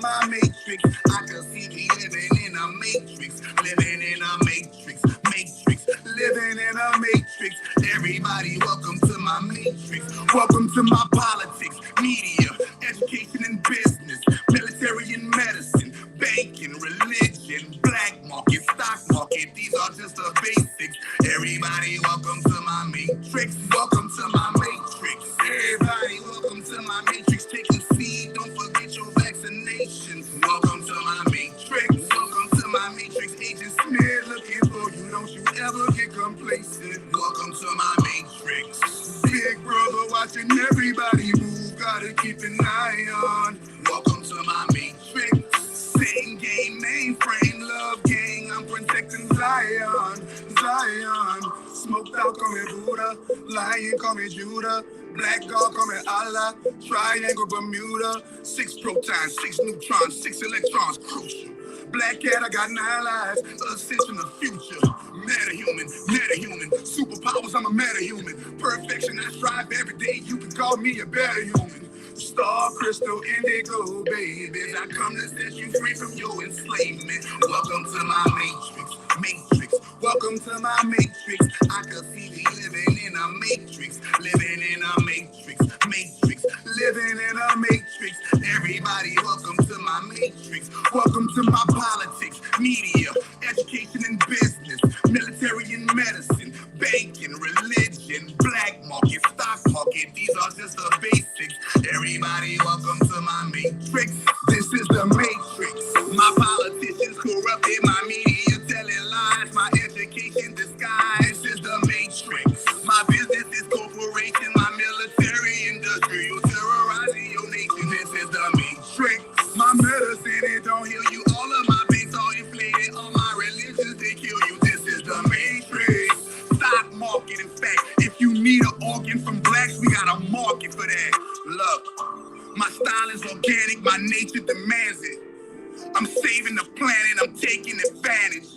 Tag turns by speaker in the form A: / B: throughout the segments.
A: my matrix. I can see me living in a matrix, living in a matrix, matrix, living in a matrix. Everybody, welcome to my matrix. Welcome to my politics, media, education and business, military and medicine, banking, religion, black market, stock market. These are just the basics. Everybody, welcome to my matrix. Welcome to my matrix. Everybody, welcome to my matrix. Take a seat. Don't forget your vaccinations. Welcome to my matrix. Welcome to my matrix. Agent Smith looking for you. Don't you ever get complacent. Welcome to my matrix. Big brother watching everybody move. Gotta keep an eye on. Welcome to my matrix. Same game, mainframe, love gang. I'm protecting Zion, Zion. Smoked out, call me Buddha. Lion, call me Judah. Black dog, call me Allah. Triangle, Bermuda. 6 protons, 6 neutrons, 6 electrons, crucial. Black cat, I got 9 lives. Ascension of future. Metahuman, metahuman. Superpowers, I'm a metahuman. Perfection, I strive every day. You can call me a better human. Star, crystal, indigo, babies. I come to set you free from your enslavement. Welcome to my matrix, matrix. Welcome to my matrix. I could see me living in a matrix, living in a matrix, matrix, living in a matrix. Everybody, welcome to my matrix. Welcome to my politics, media, education and business, military and medicine, banking, religion, black market, stock market. These are just the basics. Everybody, welcome to my matrix. This is the matrix. My politicians corrupted, my media telling lies, my education disguised. This is the matrix. My business is corporation, my military industrial terrorizing your nation. This is the matrix. My medicine, it don't heal you. All of my banks are inflated. All my religions, they kill you. This is the matrix. Stock market, in fact, if you need an organ from blacks, we got a market for that. Look, my style is organic, my nature demands it. I'm saving the planet, I'm taking advantage.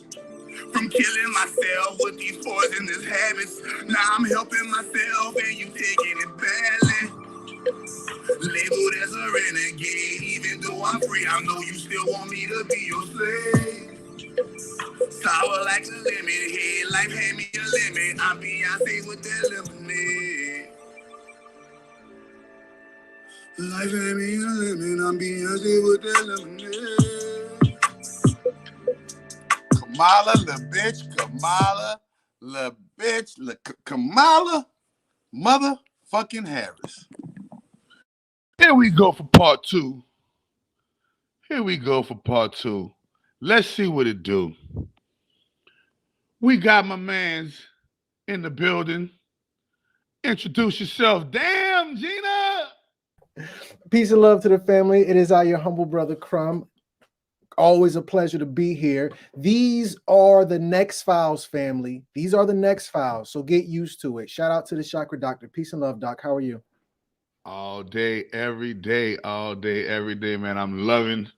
A: From killing myself with these poisonous habits. Now I'm helping myself and you taking it badly. Labeled as a renegade, even though I'm free, I know you still want me to be your slave. Sour like a lemon head, life had me a lemon. I'm Beyonce with that lemonade. Life had me a lemon, I'm Beyonce with that lemonade. Kamala, la bitch, Kamala, la bitch, Kamala, motherfucking Harris.
B: Here we go for part 2. Here we go for part 2. Let's see what it do. We got my mans in the building. Introduce yourself. Damn, Gina.
C: Peace and love to the family. It is your humble brother Crumb. Always a pleasure to be here. These are the next files, family. These are the next files. So get used to it. Shout out to the Chakra Doctor. Peace and love, Doc. How are you?
B: All day, every day, all day, every day, man. I'm loving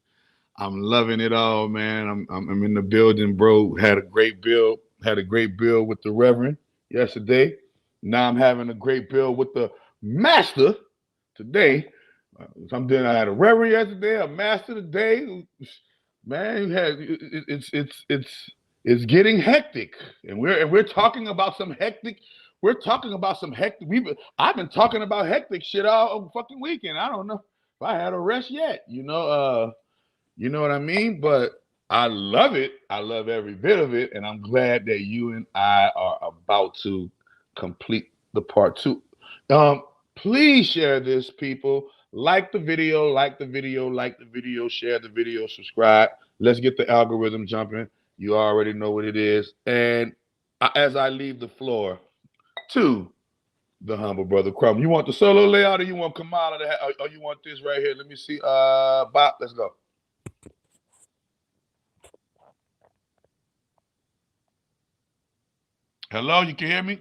B: it all, man. I'm in the building, bro. Had a great build with the Reverend yesterday. Now I'm having a great build with the Master today. I had a Reverend yesterday, a Master today. Man, it's getting hectic, and we're talking about some hectic. We're talking about some hectic. I've been talking about hectic shit all fucking weekend. I don't know if I had a rest yet. You know what I mean? But I love it. I love every bit of it, and I'm glad that you and I are about to complete the part 2. Please share this, people. Like the video, share the video, subscribe. Let's get the algorithm jumping. You already know what it is. And as I leave the floor to the humble brother Crumb, you want the solo layout or you want Kamala to have, or you want this right here? Let me see. Bob, let's go. Hello, you can hear me?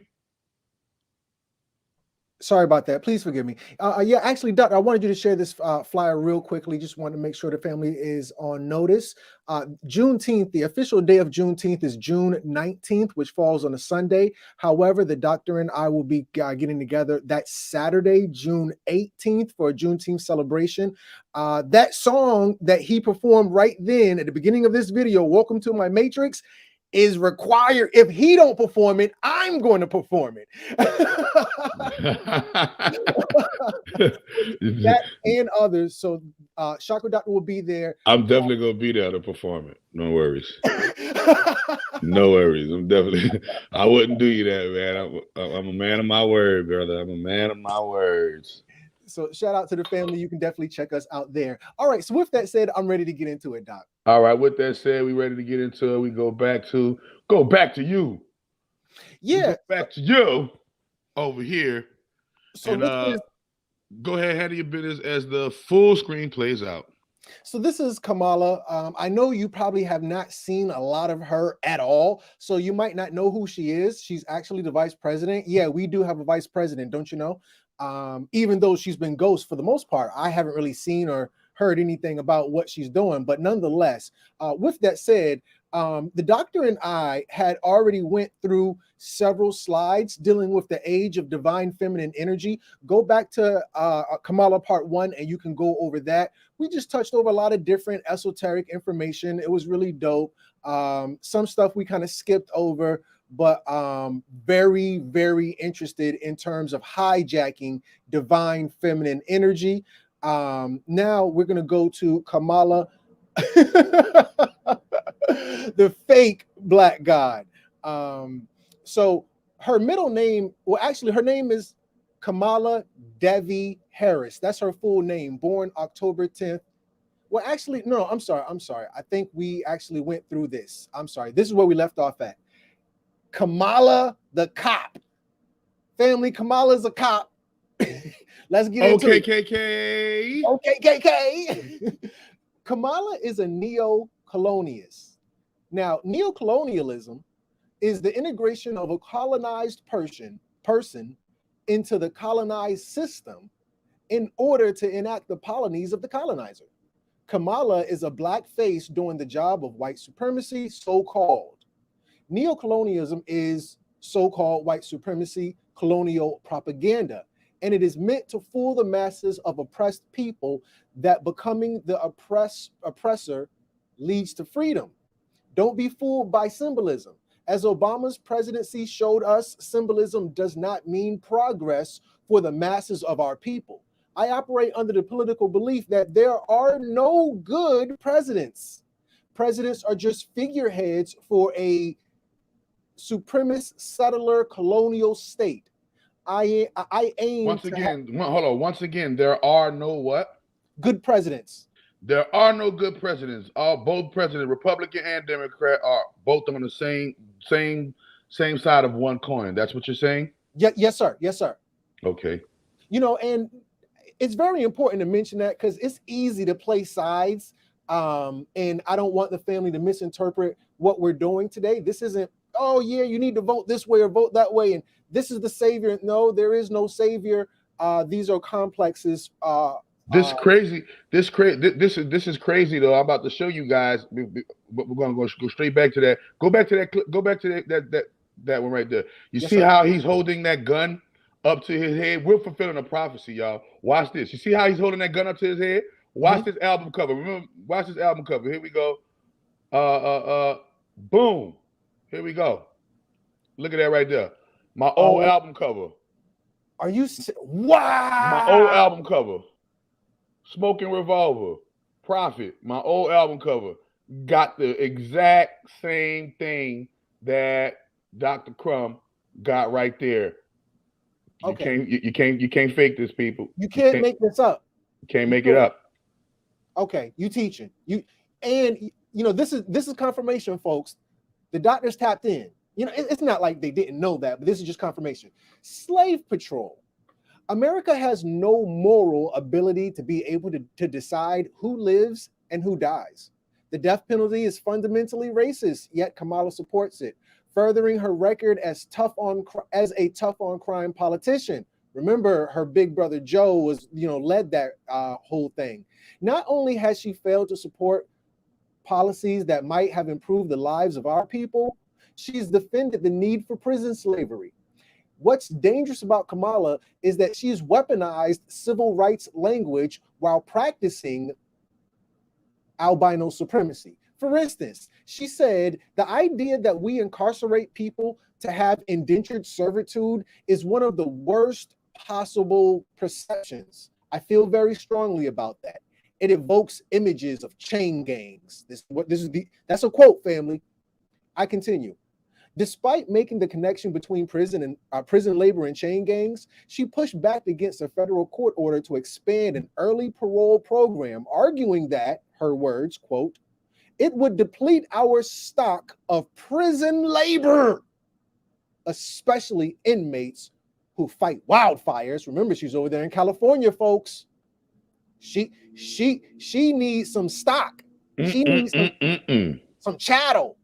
C: Sorry about that. Please forgive me. Yeah, actually, Doctor, I wanted you to share this flyer real quickly. Just wanted to make sure the family is on notice. Juneteenth, the official day of Juneteenth is June 19th, which falls on a Sunday. However, the doctor and I will be getting together that Saturday, June 18th, for a Juneteenth celebration. That song that he performed right then at the beginning of this video, Welcome to My Matrix, is required. If he don't perform it, I'm going to perform it. That and others. So Chakra Doctor will be there.
B: I'm definitely gonna be there to perform it. No worries. No worries. I'm definitely. I wouldn't do you that, man. I'm a man of my word, brother. I'm a man of my words.
C: So shout out to the family. You can definitely check us out there. All right. So with that said, I'm ready to get into it, Doc.
B: All right. With that said, we ready to get into it. We go back to you.
C: Yeah.
B: Back to you over here.
C: So
B: and go ahead, handle your business as the full screen plays out.
C: So this is Kamala. I know you probably have not seen a lot of her at all, so you might not know who she is. She's actually the vice president. Yeah, we do have a vice president, don't you know? Even though she's been ghost for the most part, I haven't really seen or heard anything about what she's doing. But nonetheless, with that said, the doctor and I had already went through several slides dealing with the age of divine feminine energy. Go back to Kamala part 1 and you can go over that. We just touched over a lot of different esoteric information. It was really dope. Some stuff we kind of skipped over, but very, very interested in terms of hijacking divine feminine energy. Now we're going to go to Kamala, the fake black god. So her middle name, well, actually, her name is Kamala Devi Harris. That's her full name, born October 10th. Well, actually, no, I'm sorry. I think we actually went through this. I'm sorry. This is where we left off at. Kamala the cop. Family, Kamala's a cop. Let's get into it.
B: OKKK.
C: OKKK. Kamala is a neo-colonialist. Now, neo-colonialism is the integration of a colonized person into the colonized system in order to enact the policies of the colonizer. Kamala is a black face doing the job of white supremacy, so-called. Neo-colonialism is so-called white supremacy colonial propaganda, and it is meant to fool the masses of oppressed people that becoming the oppressor leads to freedom. Don't be fooled by symbolism. As Obama's presidency showed us, symbolism does not mean progress for the masses of our people. I operate under the political belief that there are no good presidents. Presidents are just figureheads for a supremacist settler colonial state. I aim
B: once again, hold on. Once again, there are no what?
C: Good presidents.
B: There are no good presidents. Both presidents, Republican and Democrat, are both on the same side of one coin. That's what you're saying?
C: Yeah, yes, sir. Yes, sir.
B: Okay.
C: You know, and it's very important to mention that because it's easy to play sides. And I don't want the family to misinterpret what we're doing today. This isn't, oh yeah, you need to vote this way or vote that way, and this is the savior. No, there is no savior. These are complexes. This
B: is crazy though. I'm about to show you guys, but we're gonna go straight back to that. Go back to that clip. Go back to that one right there. You see how he's holding that gun up to his head? We're fulfilling a prophecy, y'all. Watch this. You see how he's holding that gun up to his head? Watch this album cover. Remember, watch this album cover. Here we go. Boom. Here we go. Look at that right there. My old album cover.
C: Are you? Wow.
B: My old album cover. Smoking Revolver. Prophet. My old album cover. Got the exact same thing that Dr. Crumb got right there.
C: Okay.
B: You can't fake this, people.
C: You can't make this up.
B: You can't make it up.
C: Okay, you teaching. This is confirmation, folks. The doctors tapped in. You know, it's not like they didn't know that, but this is just confirmation. Slave patrol. America has no moral ability to be able to decide who lives and who dies. The death penalty is fundamentally racist, yet Kamala supports it, furthering her record as a tough on crime politician. Remember, her big brother Joe was, led that whole thing. Not only has she failed to support policies that might have improved the lives of our people, she's defended the need for prison slavery. What's dangerous about Kamala is that she's weaponized civil rights language while practicing albino supremacy. For instance, she said the idea that we incarcerate people to have indentured servitude is one of the worst possible perceptions. I feel very strongly about that. It evokes images of chain gangs. That's a quote, family. I continue. Despite making the connection between prison labor and chain gangs, she pushed back against a federal court order to expand an early parole program, arguing that, her words, quote, it would deplete our stock of prison labor, especially inmates who fight wildfires. Remember, she's over there in California, folks. She needs some stock. She needs some chattel.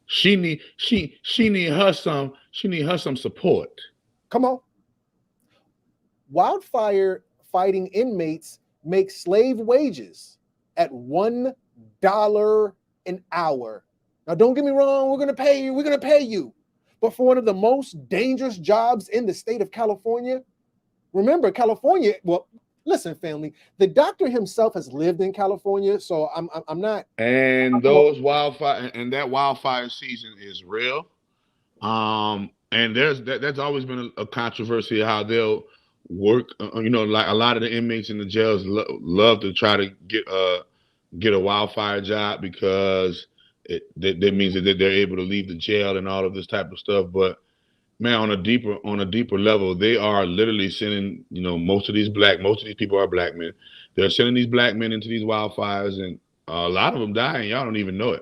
B: She need her some support.
C: Come on. Wildfire fighting inmates make slave wages at $1 an hour. Now, don't get me wrong, we're gonna pay you. But for one of the most dangerous jobs in the state of California, remember, California, well, listen, family, the doctor himself has lived in California, so I'm not.
B: And those that wildfire season is real. And that's always been a controversy how they'll work. Like a lot of the inmates in the jails love to try to get a wildfire job because that means that they're able to leave the jail and all of this type of stuff. But man, on a deeper level, they are literally sending, most of these people are black men. They're sending these black men into these wildfires, and a lot of them die, and y'all don't even know it.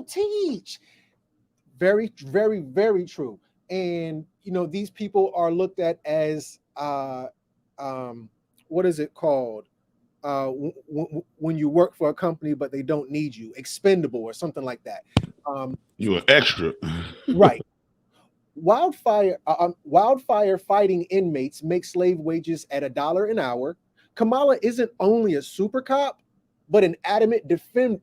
C: Teach. Very, very, very true. And these people are looked at as what is it called? When you work for a company but they don't need you, expendable or something like that.
B: You're an extra.
C: Right. Wildfire fighting inmates make slave wages at $1 an hour. Kamala isn't only a super cop, but an adamant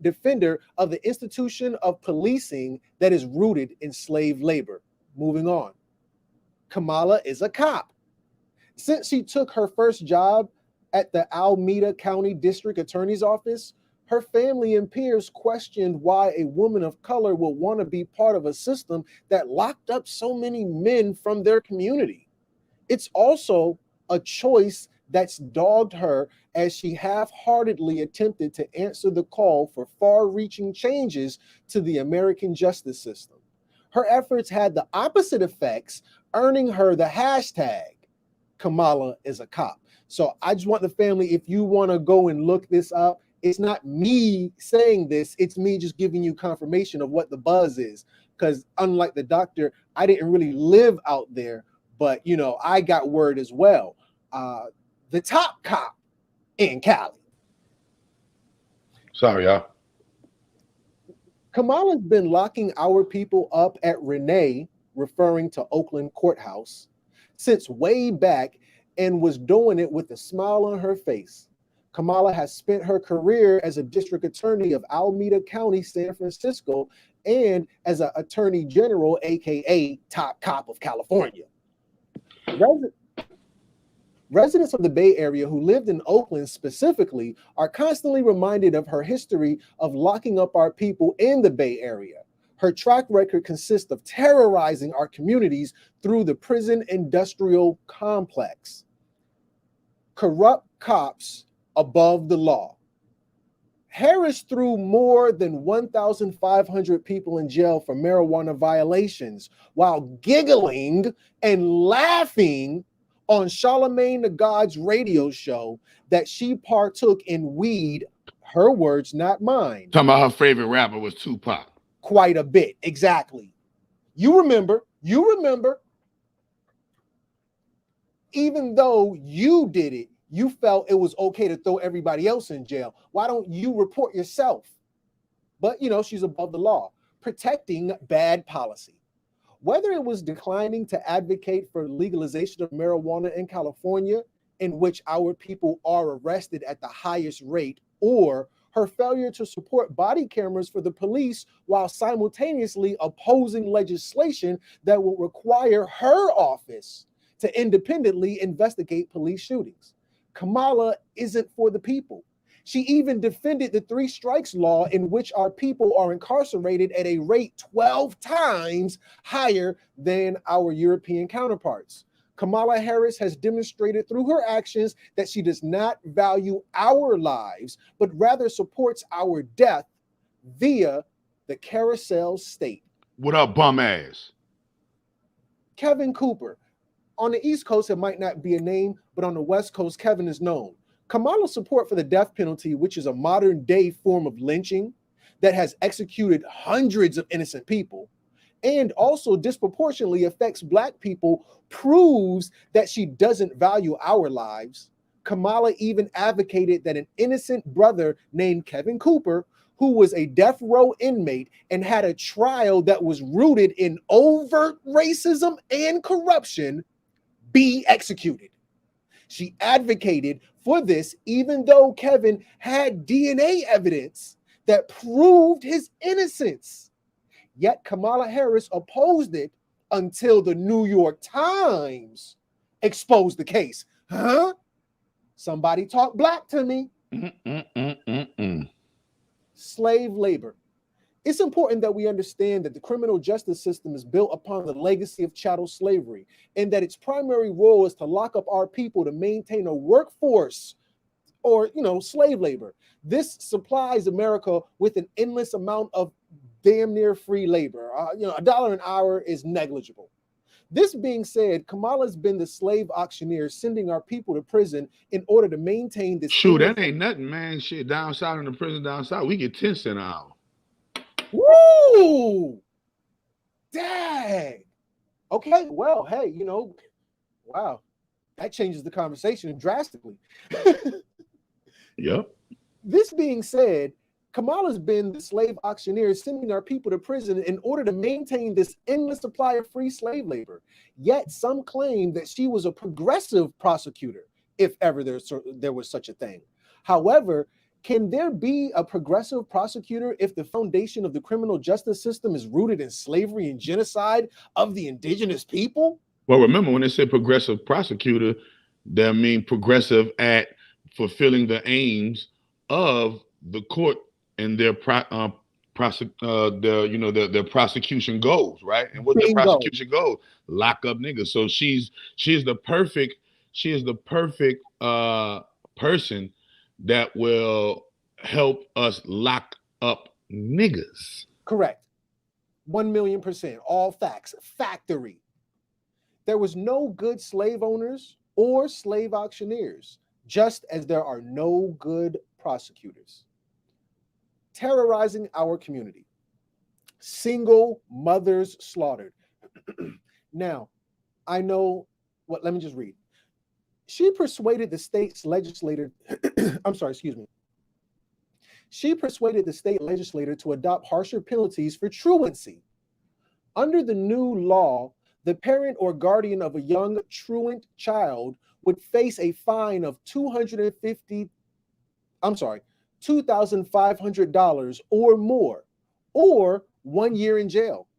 C: defender of the institution of policing that is rooted in slave labor. Moving on. Kamala is a cop. Since she took her first job at the Alameda County District Attorney's Office, her family and peers questioned why a woman of color would want to be part of a system that locked up so many men from their community. It's also a choice that's dogged her as she half-heartedly attempted to answer the call for far-reaching changes to the American justice system. Her efforts had the opposite effects, earning her the hashtag Kamala is a cop. So I just want the family, if you want to go and look this up, it's not me saying this, it's me just giving you confirmation of what the buzz is. Because unlike the doctor, I didn't really live out there, but I got word as well. The top cop in Cali.
B: Sorry, y'all.
C: Kamala's been locking our people up at Renee, referring to Oakland Courthouse, since way back, and was doing it with a smile on her face. Kamala has spent her career as a district attorney of Alameda County, San Francisco, and as an attorney general, aka top cop of California. Residents of the Bay Area who lived in Oakland specifically are constantly reminded of her history of locking up our people in the Bay Area. Her track record consists of terrorizing our communities through the prison industrial complex. Corrupt cops above the law. Harris threw more than 1,500 people in jail for marijuana violations while giggling and laughing on Charlemagne the God's radio show that she partook in weed, her words, not mine.
B: Talking about her favorite rapper was Tupac.
C: Quite a bit, exactly. You remember, even though you did it, you felt it was okay to throw everybody else in jail. Why don't you report yourself? But she's above the law, protecting bad policy. Whether it was declining to advocate for legalization of marijuana in California, in which our people are arrested at the highest rate, or her failure to support body cameras for the police while simultaneously opposing legislation that will require her office to independently investigate police shootings. Kamala isn't for the people. She even defended the 3 strikes law, in which our people are incarcerated at a rate 12 times higher than our European counterparts. Kamala Harris has demonstrated through her actions that she does not value our lives, but rather supports our death via the carousel state.
B: What up, bum ass?
C: Kevin Cooper. On the East Coast, it might not be a name, but on the West Coast, Kevin is known. Kamala's support for the death penalty, which is a modern day form of lynching that has executed hundreds of innocent people and also disproportionately affects Black people, proves that she doesn't value our lives. Kamala even advocated that an innocent brother named Kevin Cooper, who was a death row inmate and had a trial that was rooted in overt racism and corruption, be executed. She advocated for this even though Kevin had DNA evidence that proved his innocence. Yet Kamala Harris opposed it until the New York Times exposed the case. Huh? Somebody talk Black to me. Slave labor. It's important that we understand that the criminal justice system is built upon the legacy of chattel slavery, and that its primary role is to lock up our people to maintain a workforce or, slave labor. This supplies America with an endless amount of damn near free labor. $1 an hour is negligible. This being said, Kamala's been the slave auctioneer, sending our people to prison in order to maintain this.
B: Shoot, that ain't nothing, man. Shit, down south in the prison down south, we get 10 cents an hour.
C: Woo! Dang. Okay, well, hey, wow. That changes the conversation drastically.
B: Yep.
C: This being said, Kamala's been the slave auctioneer, sending our people to prison in order to maintain this endless supply of free slave labor. Yet some claim that she was a progressive prosecutor, if ever there was such a thing. However, can there be a progressive prosecutor if the foundation of the criminal justice system is rooted in slavery and genocide of the indigenous people?
B: Well, remember when they say progressive prosecutor, they mean progressive at fulfilling the aims of the court and their prosecution goals, right? And what their prosecution goals, lock up niggas. So she is the perfect person that will help us lock up niggas.
C: Correct. 1,000,000%. All facts. Factory. There was no good slave owners or slave auctioneers, just as there are no good prosecutors. Terrorizing our community. Single mothers slaughtered. Now, I know what, let me just read. She persuaded the state's legislator, She persuaded the state legislator to adopt harsher penalties for truancy. Under the new law, the parent or guardian of a young truant child would face a fine of $2,500 or more, or 1 year in jail.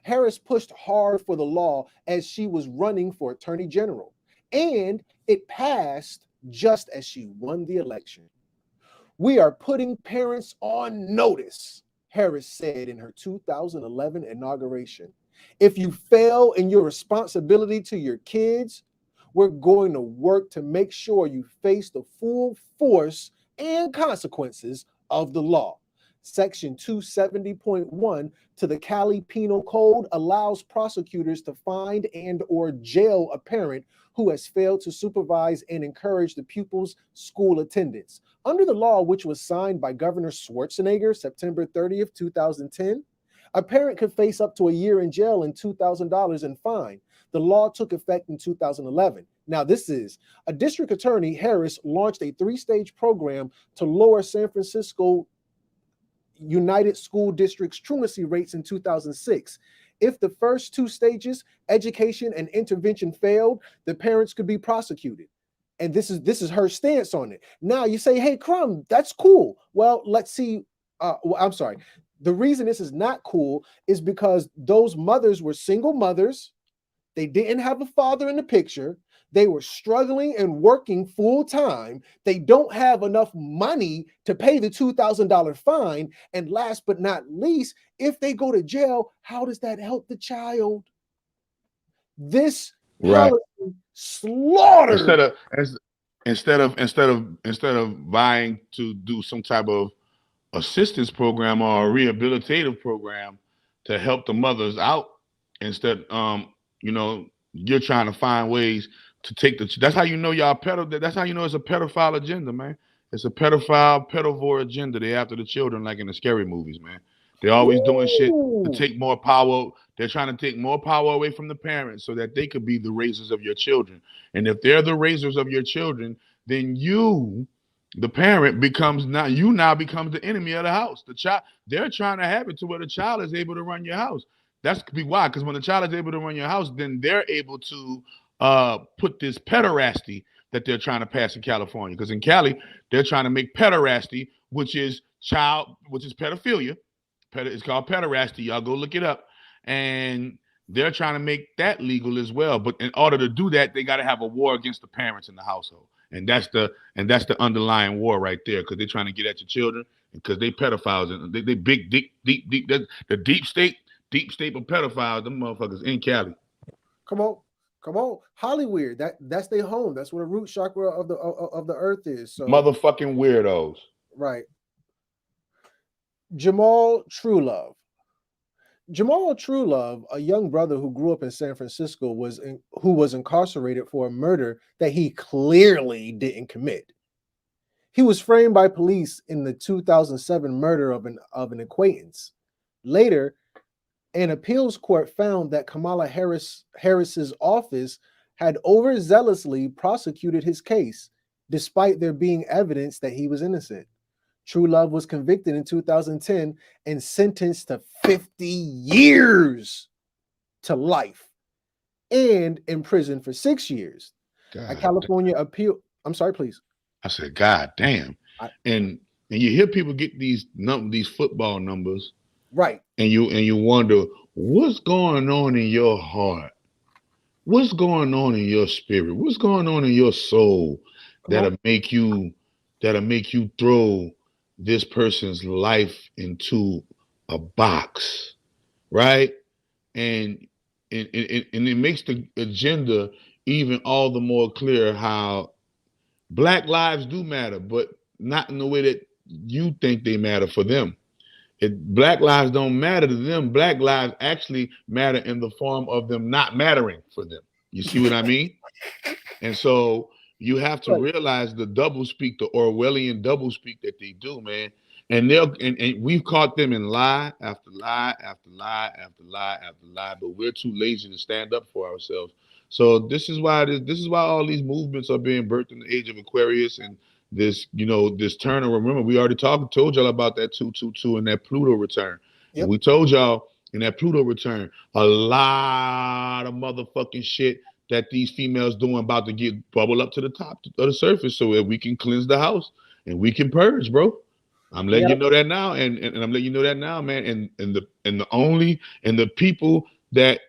C: Harris pushed hard for the law as she was running for attorney general, and it passed just as she won the election. We are putting parents on notice, Harris said in her 2011 inauguration. If you fail in your responsibility to your kids, we're going to work to make sure you face the full force and consequences of the law. Section 270.1 to the Cali Penal Code allows prosecutors to find and or jail a parent who has failed to supervise and encourage the pupil's school attendance. Under the law, which was signed by Governor Schwarzenegger September 30th, 2010, a parent could face up to a year in jail and $2,000 in fine. The law took effect in 2011. Now, this is a district attorney, Harris, launched a 3-stage program to lower San Francisco United School District's truancy rates in 2006. If the first two stages, education and intervention, failed, the parents could be prosecuted. And this is her stance on it. Now you say, hey, Crumb, that's cool. Well, let's see. I'm sorry. The reason this is not cool is because those mothers were single mothers. They didn't have a father in the picture. They were struggling and working full time. They don't have enough money to pay the $2,000 fine. And last but not least, if they go to jail, how does that help the child? This policy slaughtered.
B: Instead of vying to do some type of assistance program or a rehabilitative program to help the mothers out, instead, you're trying to find ways to take that's how you know that's how you know it's a pedophile agenda, man. It's a pedivore agenda. They after the children, like in the scary movies, man. They're always doing shit to take more power. They're trying to take more power away from the parents so that they could be the raisers of your children. And if they're the raisers of your children, then you, the parent, now becomes the enemy of the house. The child, they're trying to have it to where the child is able to run your house. That's could be why, because when the child is able to run your house, then they're able to put this pederasty that they're trying to pass in California. Because in Cali, they're trying to make pederasty, which is pedophilia. It's called pederasty. Y'all go look it up. And they're trying to make that legal as well. But in order to do that, they got to have a war against the parents in the household. And that's the underlying war right there, because they're trying to get at your children, because they pedophiles and they big deep the deep state of pedophiles, them motherfuckers in Cali.
C: Come on, Hollywood. That's their home. That's where the root chakra of the earth is. So
B: motherfucking weirdos.
C: Right. Jamal Truelove, a young brother who grew up in San Francisco, who was incarcerated for a murder that he clearly didn't commit. He was framed by police in the 2007 murder of an acquaintance. Later, an appeals court found that Kamala Harris's office had overzealously prosecuted his case, despite there being evidence that he was innocent. Truelove was convicted in 2010 and sentenced to 50 years to life and in prison for 6 years. A California appeal. I'm sorry, please.
B: I said, God damn. And you hear people get these football numbers.
C: Right.
B: And you wonder, what's going on in your heart? What's going on in your spirit? What's going on in your soul that'll make you throw this person's life into a box, right? And it makes the agenda even all the more clear how Black lives do matter, but not in the way that you think they matter for them. Black lives don't matter to them. Black lives actually matter in the form of them not mattering for them. You see what I mean? And so you have to realize the doublespeak, the Orwellian doublespeak that they do, man. And we've caught them in lie after lie after lie after lie after lie, but we're too lazy to stand up for ourselves. So this is why all these movements are being birthed in the age of Aquarius, and this turn. And remember, we already told y'all about that 222 and that Pluto return. Yep. And we told y'all in that Pluto return a lot of motherfucking shit that these females doing about to get bubble up to the top of the surface, so that we can cleanse the house and we can purge, bro. I'm letting you know that now, and I'm letting you know that now, man. And the people that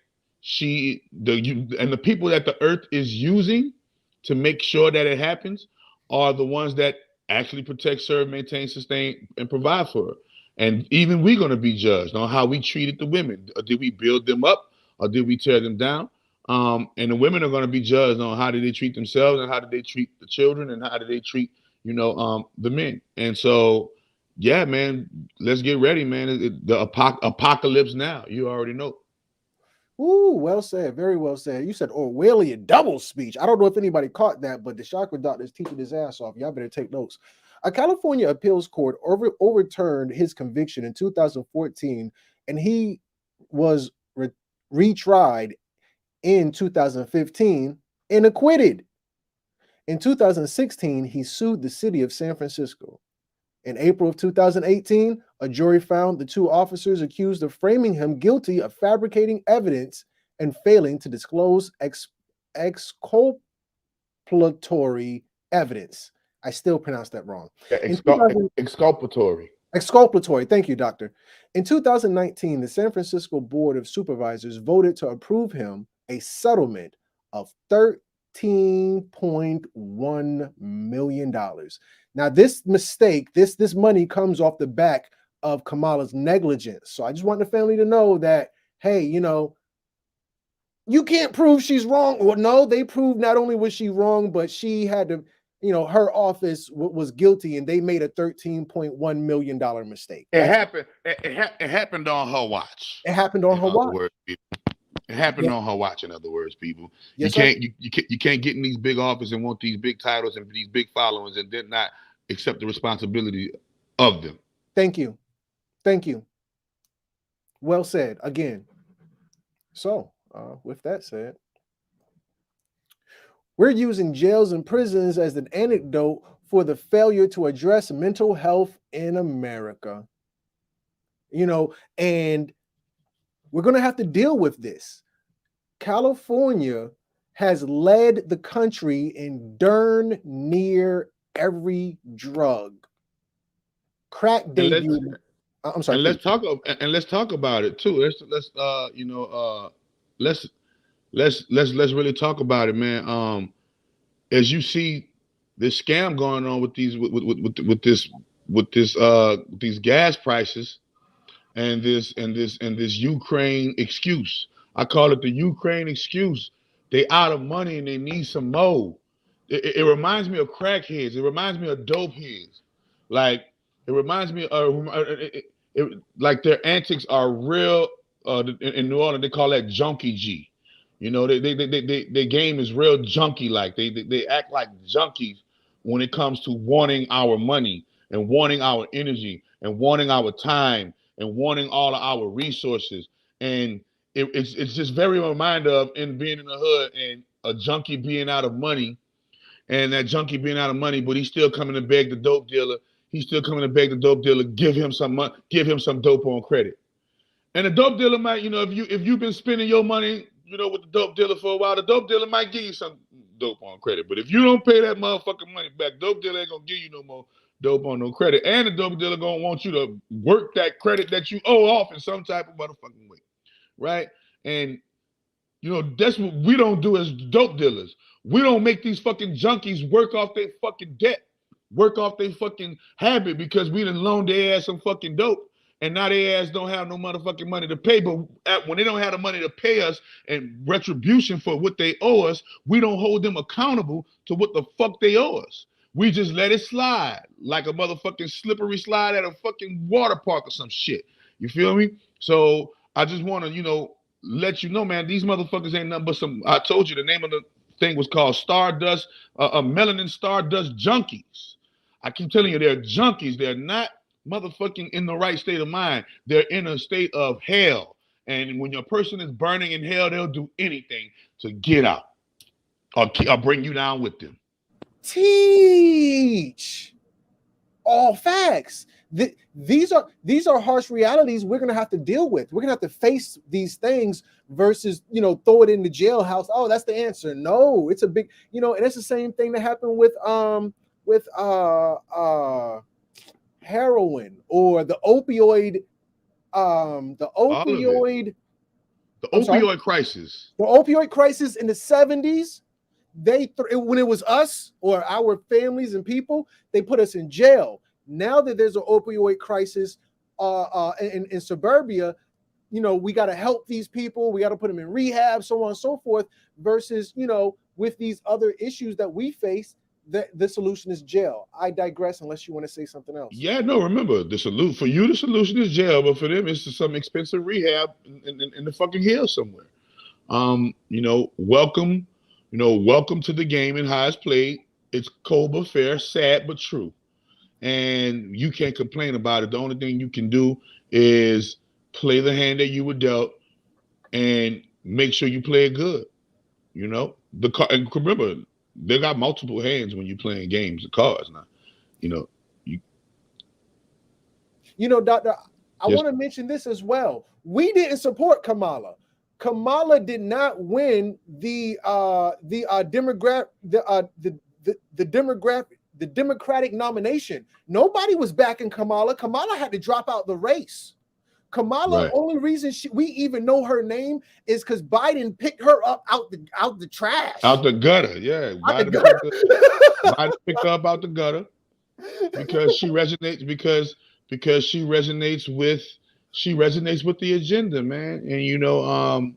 B: the people that the earth is using to make sure that it happens are the ones that actually protect, serve, maintain, sustain, and provide for her. And even we're going to be judged on how we treated the women. Did we build them up or did we tear them down? And the women are going to be judged on how did they treat themselves and how did they treat the children and how did they treat, the men. And so, yeah, man, let's get ready, man. The apocalypse now. You already know.
C: Ooh, well said. Very well said. You said Orwellian double speech. I don't know if anybody caught that, but the chakra doctor is teaching his ass off. Y'all better take notes. A California appeals court overturned his conviction in 2014, and he was retried in 2015 and acquitted. In 2016, he sued the city of San Francisco. In April of 2018, a jury found the two officers accused of framing him guilty of fabricating evidence and failing to disclose exculpatory evidence. I still pronounced that wrong.
B: Exculpatory.
C: Exculpatory. Thank you, doctor. In 2019, the San Francisco Board of Supervisors voted to approve him a settlement of $13.1 million. Now, this mistake, this money comes off the back of Kamala's negligence. So I just want the family to know that, hey, you know, you can't prove she's wrong. Well, no, they proved not only was she wrong, but she had to, you know, her office was guilty, and they made a $13.1 million mistake.
B: It happened. It happened on her watch.
C: It happened on her watch.
B: It happened on her watch. In other words, people,
C: Yes,
B: you can't get in these big offices and want these big titles and these big followings and then not accept the responsibility of them.
C: Thank you. Thank you. Well said again. So, with that said, we're using jails and prisons as an anecdote for the failure to address mental health in America. You know, and we're going to have to deal with this. California has led the country in darn near every drug. Crack debut. I'm sorry.
B: And let's talk about it too. Let's really talk about it, man. As you see this scam going on with these these gas prices and this Ukraine excuse. I call it the Ukraine excuse. They out of money and they need some more. It reminds me of crackheads. It reminds me of dope heads. Like it reminds me of like their antics are real. In New Orleans, they call that junkie G. You know, their game is real junkie like. They act like junkies when it comes to wanting our money and wanting our energy and wanting our time and wanting all of our resources. And it's just very reminder of in being in the hood and a junkie being out of money, and that junkie being out of money, but he's still coming to beg the dope dealer. He's still coming to beg the dope dealer, give him some money, give him some dope on credit. And the dope dealer might, you know, if you've been spending your money, you know, with the dope dealer for a while, the dope dealer might give you some dope on credit. But if you don't pay that motherfucking money back, dope dealer ain't gonna give you no more dope on no credit. And the dope dealer gonna want you to work that credit that you owe off in some type of motherfucking way, right? And you know, that's what we don't do as dope dealers. We don't make these fucking junkies work off their fucking debt, work off their fucking habit because we done loaned their ass some fucking dope. And now their ass don't have no motherfucking money to pay. But when they don't have the money to pay us and retribution for what they owe us, we don't hold them accountable to what the fuck they owe us. We just let it slide like a motherfucking slippery slide at a fucking water park or some shit. You feel me? So I just want to, you know, let you know, man, these motherfuckers ain't nothing but some. I told you the name of the thing was called Stardust, Melanin Stardust Junkies. I keep telling you, they're junkies. They're not motherfucking in the right state of mind. They're in a state of hell. And when your person is burning in hell, they'll do anything to get out or bring you down with them.
C: Teach all facts. These are harsh realities we're gonna have to deal with. We're gonna have to face these things versus, you know, throw it in the jailhouse. Oh, that's the answer. No, it's a big, you know, and it's the same thing that happened with heroin or the opioid
B: crisis.
C: The opioid crisis in the 70s, when it was us or our families and people, they put us in jail. Now that there's an opioid crisis in suburbia, you know, we got to help these people. We got to put them in rehab, so on and so forth, versus, you know, with these other issues that we face, the solution is jail. I digress unless you want to say something else.
B: Yeah, no, remember, the solution is jail, but for them, it's some expensive rehab in the fucking hills somewhere. You know, welcome to the game and how it's played. It's cold but fair, sad but true. And you can't complain about it. The only thing you can do is play the hand that you were dealt and make sure you play it good. You know, and remember, they got multiple hands when you're playing games of cards now. You know,
C: You know, Doctor, I
B: Yes.
C: want to mention this as well. We didn't support Kamala. Kamala did not win the Democratic nomination. Nobody was backing Kamala. Kamala had to drop out the race. Kamala,
B: Right.
C: only reason we even know her name is because Biden picked her up out the trash.
B: Out the gutter, yeah.
C: Out the gutter.
B: Biden picked her up out the gutter because she resonates because she resonates with the agenda, man. And you know,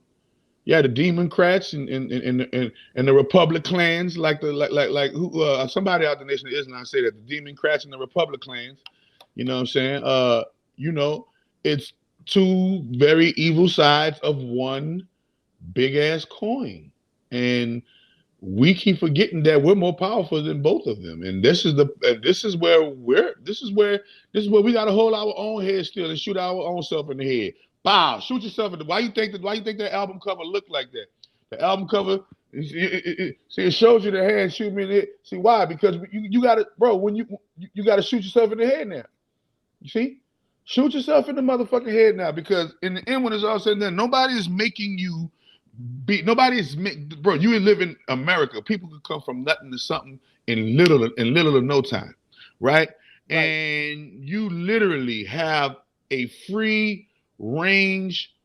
B: yeah, the Democrats and the Republicans, like who somebody out the nation of Islam say that the Democrats and the Republicans, you know what I'm saying? You know, it's two very evil sides of one big ass coin. And we keep forgetting that we're more powerful than both of them. And this is where we gotta hold our own head still and shoot our own self in the head. Bow, shoot yourself in the. Why you think that album cover looked like that? The album cover, see, it shows you the hand, shoot me in the head. See why? Because you gotta, bro, when you gotta shoot yourself in the head now. You see? Shoot yourself in the motherfucking head now, because in the end, when it's all said and done, nobody is making you bro, you live in America. People can come from nothing to something in little or no time, right? And you literally have a free range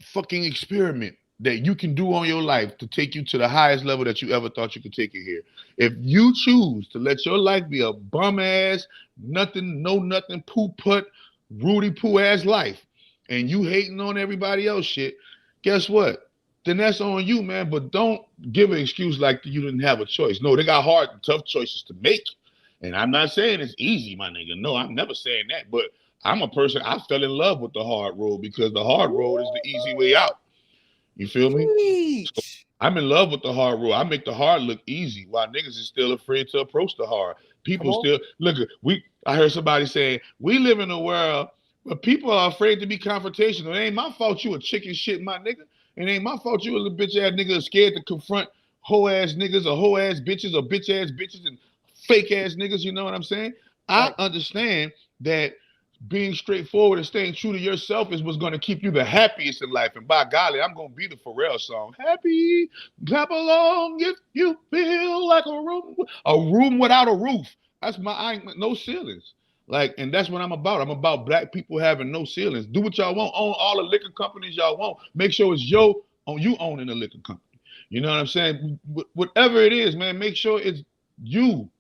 B: fucking experiment that you can do on your life to take you to the highest level that you ever thought you could take it here. If you choose to let your life be a bum ass, nothing, poo put, Rudy poo ass life, and you hating on everybody else shit, guess what? Then that's on you, man. But don't give an excuse like you didn't have a choice. No, they got hard and tough choices to make. And I'm not saying it's easy, my nigga. No, I'm never saying that. But I'm a person, I fell in love with the hard road because the hard road is the easy way out. You feel me? So I'm in love with the hard road. I make the hard look easy while niggas is still afraid to approach the hard. People still, look, I heard somebody saying, we live in a world where people are afraid to be confrontational. It ain't my fault you a chicken shit, my nigga. It ain't my fault you a little bitch ass nigga scared to confront hoe ass niggas or hoe ass bitches or bitch ass bitches and fake ass niggas. You know what I'm saying? I understand that being straightforward and staying true to yourself is what's going to keep you the happiest in life. And by golly, I'm going to be the Pharrell song. Happy, clap along if you feel like a room without a roof. That's no ceilings. Like, and that's what I'm about. I'm about black people having no ceilings. Do what y'all want. Own all the liquor companies y'all want. Make sure it's you owning the liquor company. You know what I'm saying? Whatever it is, man, make sure it's you.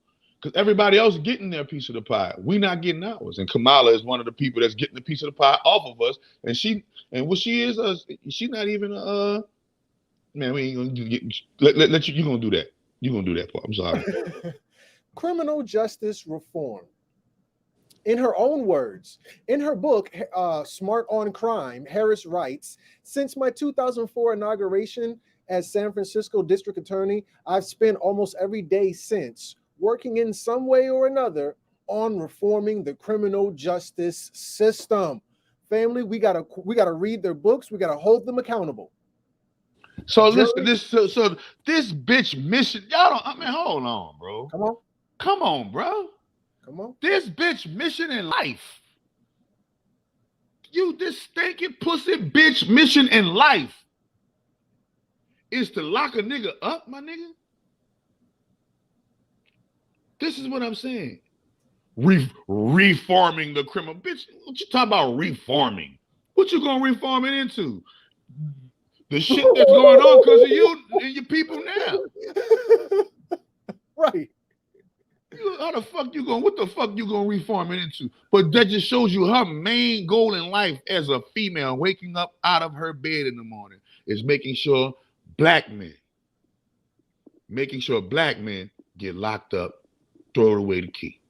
B: Because everybody else getting their piece of the pie. We not getting ours. And Kamala is one of the people that's getting the piece of the pie off of us. And she's not even man, we ain't gonna let you gonna do that. You're gonna do that part. I'm sorry.
C: Criminal justice reform. In her own words, in her book, Smart on Crime, Harris writes, since my 2004 inauguration as San Francisco District Attorney, I've spent almost every day since working in some way or another on reforming the criminal justice system. Family, we gotta read their books. We gotta hold them accountable.
B: So listen, this bitch mission. Y'all don't. I mean, hold on, bro. Come on, bro.
C: Come on.
B: This bitch mission in life. This stinking pussy bitch mission in life is to lock a nigga up, my nigga. This is what I'm saying. Reforming the criminal. Bitch, what you talking about reforming? What you gonna reform it into? The shit that's going on because of you and your people now.
C: Right.
B: What the fuck you gonna reform it into? But that just shows you her main goal in life as a female, waking up out of her bed in the morning, is making sure black men get locked up, throw away the key.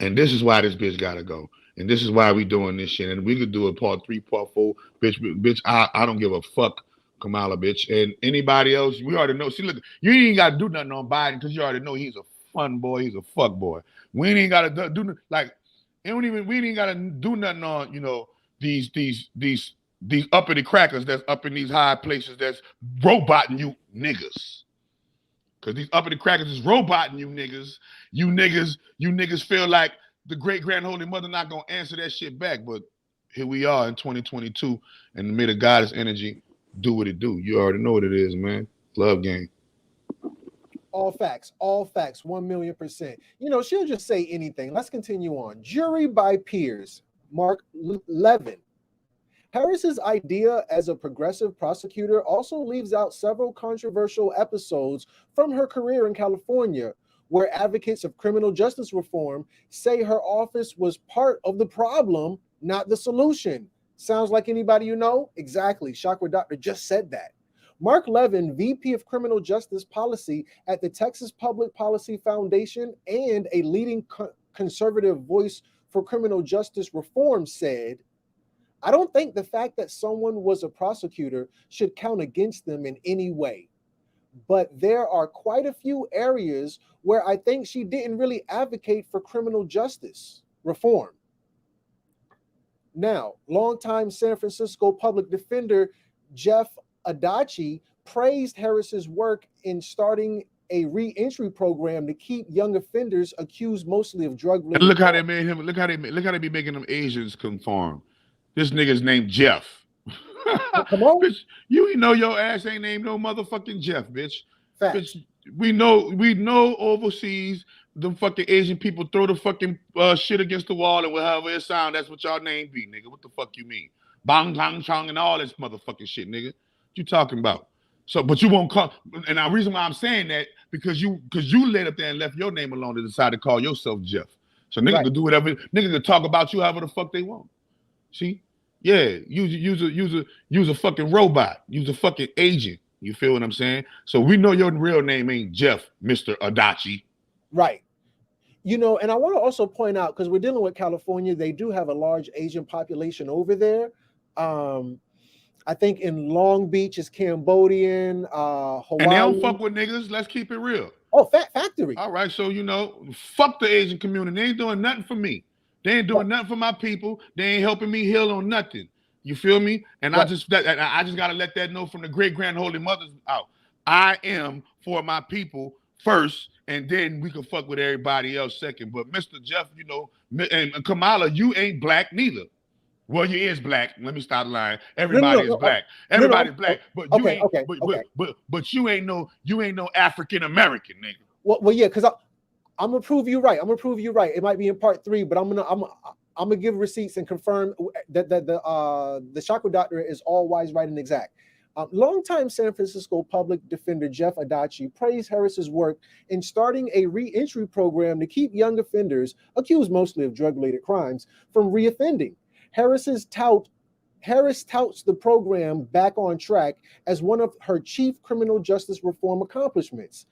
B: And this is why this bitch gotta go. And this is why we doing this shit. And we could do a part 3, part 4. Bitch, I don't give a fuck, Kamala, bitch. And anybody else, we already know. See, look, you ain't gotta do nothing on Biden because you already know he's a fun boy, he's a fuck boy. We ain't gotta do like, we ain't gotta do nothing on, you know, these uppity crackers that's up in these high places that's roboting you niggas. Because these uppity crackers is roboting you niggas. You niggas feel like the great grand holy mother not gonna answer that shit back. But here we are in 2022, and may the goddess energy do what it do. You already know what it is, man. Love game.
C: All facts, 1,000,000%. You know, she'll just say anything. Let's continue on. Jury by peers, Mark Levin. Harris's idea as a progressive prosecutor also leaves out several controversial episodes from her career in California, where advocates of criminal justice reform say her office was part of the problem, not the solution. Sounds like anybody you know? Exactly. Chakra Doctor just said that. Mark Levin, VP of Criminal Justice Policy at the Texas Public Policy Foundation and a leading conservative voice for criminal justice reform, said, I don't think the fact that someone was a prosecutor should count against them in any way. But there are quite a few areas where I think she didn't really advocate for criminal justice reform. Now, longtime San Francisco public defender Jeff Adachi praised Harris's work in starting a re-entry program to keep young offenders accused mostly of drug.
B: And look how they made him. Look how they be making them Asians conform. This nigga's named Jeff.
C: Come on,
B: bitch, you know your ass ain't named no motherfucking Jeff, bitch.
C: Facts.
B: Bitch, we know overseas them fucking Asian people throw the fucking shit against the wall and however it sound, that's what y'all name be, nigga. What the fuck you mean? Bang, bang, chong, and all this motherfucking shit, nigga. What you talking about? So, but you won't call. And the reason why I'm saying that because you laid up there and left your name alone and decided to call yourself Jeff. So niggas can do whatever. Niggas can talk about you however the fuck they want. See? Yeah, use a fucking robot. Use a fucking agent. You feel what I'm saying? So we know your real name ain't Jeff, Mr. Adachi.
C: Right. You know, and I want to also point out, because we're dealing with California, they do have a large Asian population over there. I think in Long Beach is Cambodian, Hawaii.
B: And they don't fuck with niggas. Let's keep it real.
C: Oh, Fat Factory.
B: All right, so, you know, fuck the Asian community. They ain't doing nothing for me. They ain't doing nothing for my people. They ain't helping me heal on nothing. You feel me? And I just gotta let that know from the great grand holy mothers out. I am for my people first, and then we can fuck with everybody else second. But Mr. Jeff, you know, and Kamala, you ain't black neither. Well, you is black. Let me stop lying. Everybody is black. Everybody's black. But you ain't. But you ain't no African American, nigga.
C: Well, yeah, because I'm gonna prove you right. It might be in part 3, but I'm gonna give receipts and confirm that the Chakra Doctor is all wise, right, and exact. Longtime San Francisco public defender Jeff Adachi praised Harris's work in starting a re-entry program to keep young offenders, accused mostly of drug-related crimes, from reoffending. Harris touts the program back on track as one of her chief criminal justice reform accomplishments.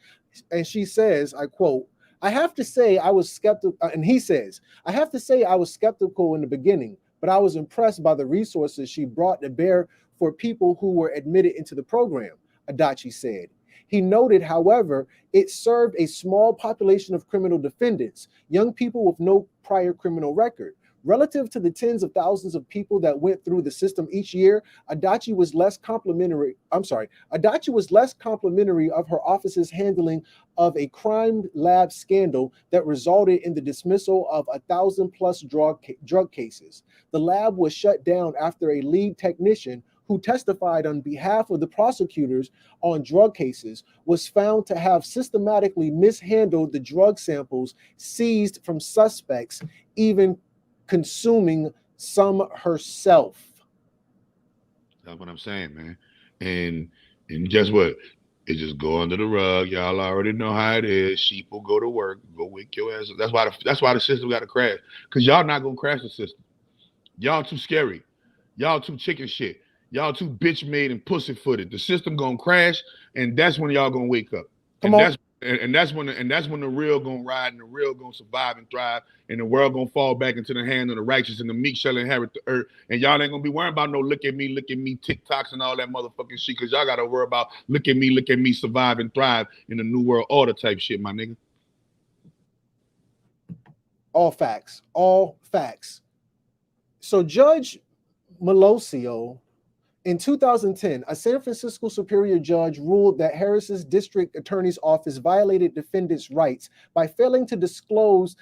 C: And she says, I quote, I have to say I was skeptical, and he says, I have to say I was skeptical in the beginning, but I was impressed by the resources she brought to bear for people who were admitted into the program, Adachi said. He noted, however, it served a small population of criminal defendants, young people with no prior criminal record. Relative to the tens of thousands of people that went through the system each year, Adachi was less complimentary of her office's handling of a crime lab scandal that resulted in the dismissal of 1,000+ drug cases. The lab was shut down after a lead technician who testified on behalf of the prosecutors on drug cases was found to have systematically mishandled the drug samples seized from suspects, even consuming some herself.
B: That's what I'm saying, man. And guess what? It just go under the rug. Y'all already know how it is. Sheep will go to work, go wake your ass up. That's why the system got to crash. Because y'all not gonna crash the system. Y'all too scary. Y'all too chicken shit. Y'all too bitch made and pussy footed. The system gonna crash, and that's when y'all gonna wake up. And that's when the real gonna ride and the real gonna survive and thrive, and the world gonna fall back into the hand of the righteous, and the meek shall inherit the earth. And y'all ain't gonna be worrying about no look at me, TikToks and all that motherfucking shit, because y'all gotta worry about look at me, survive and thrive in the new world order type shit, my nigga.
C: All facts. So Judge Melosio, in 2010, a San Francisco superior judge ruled that Harris's district attorney's office violated defendants' rights by failing to disclose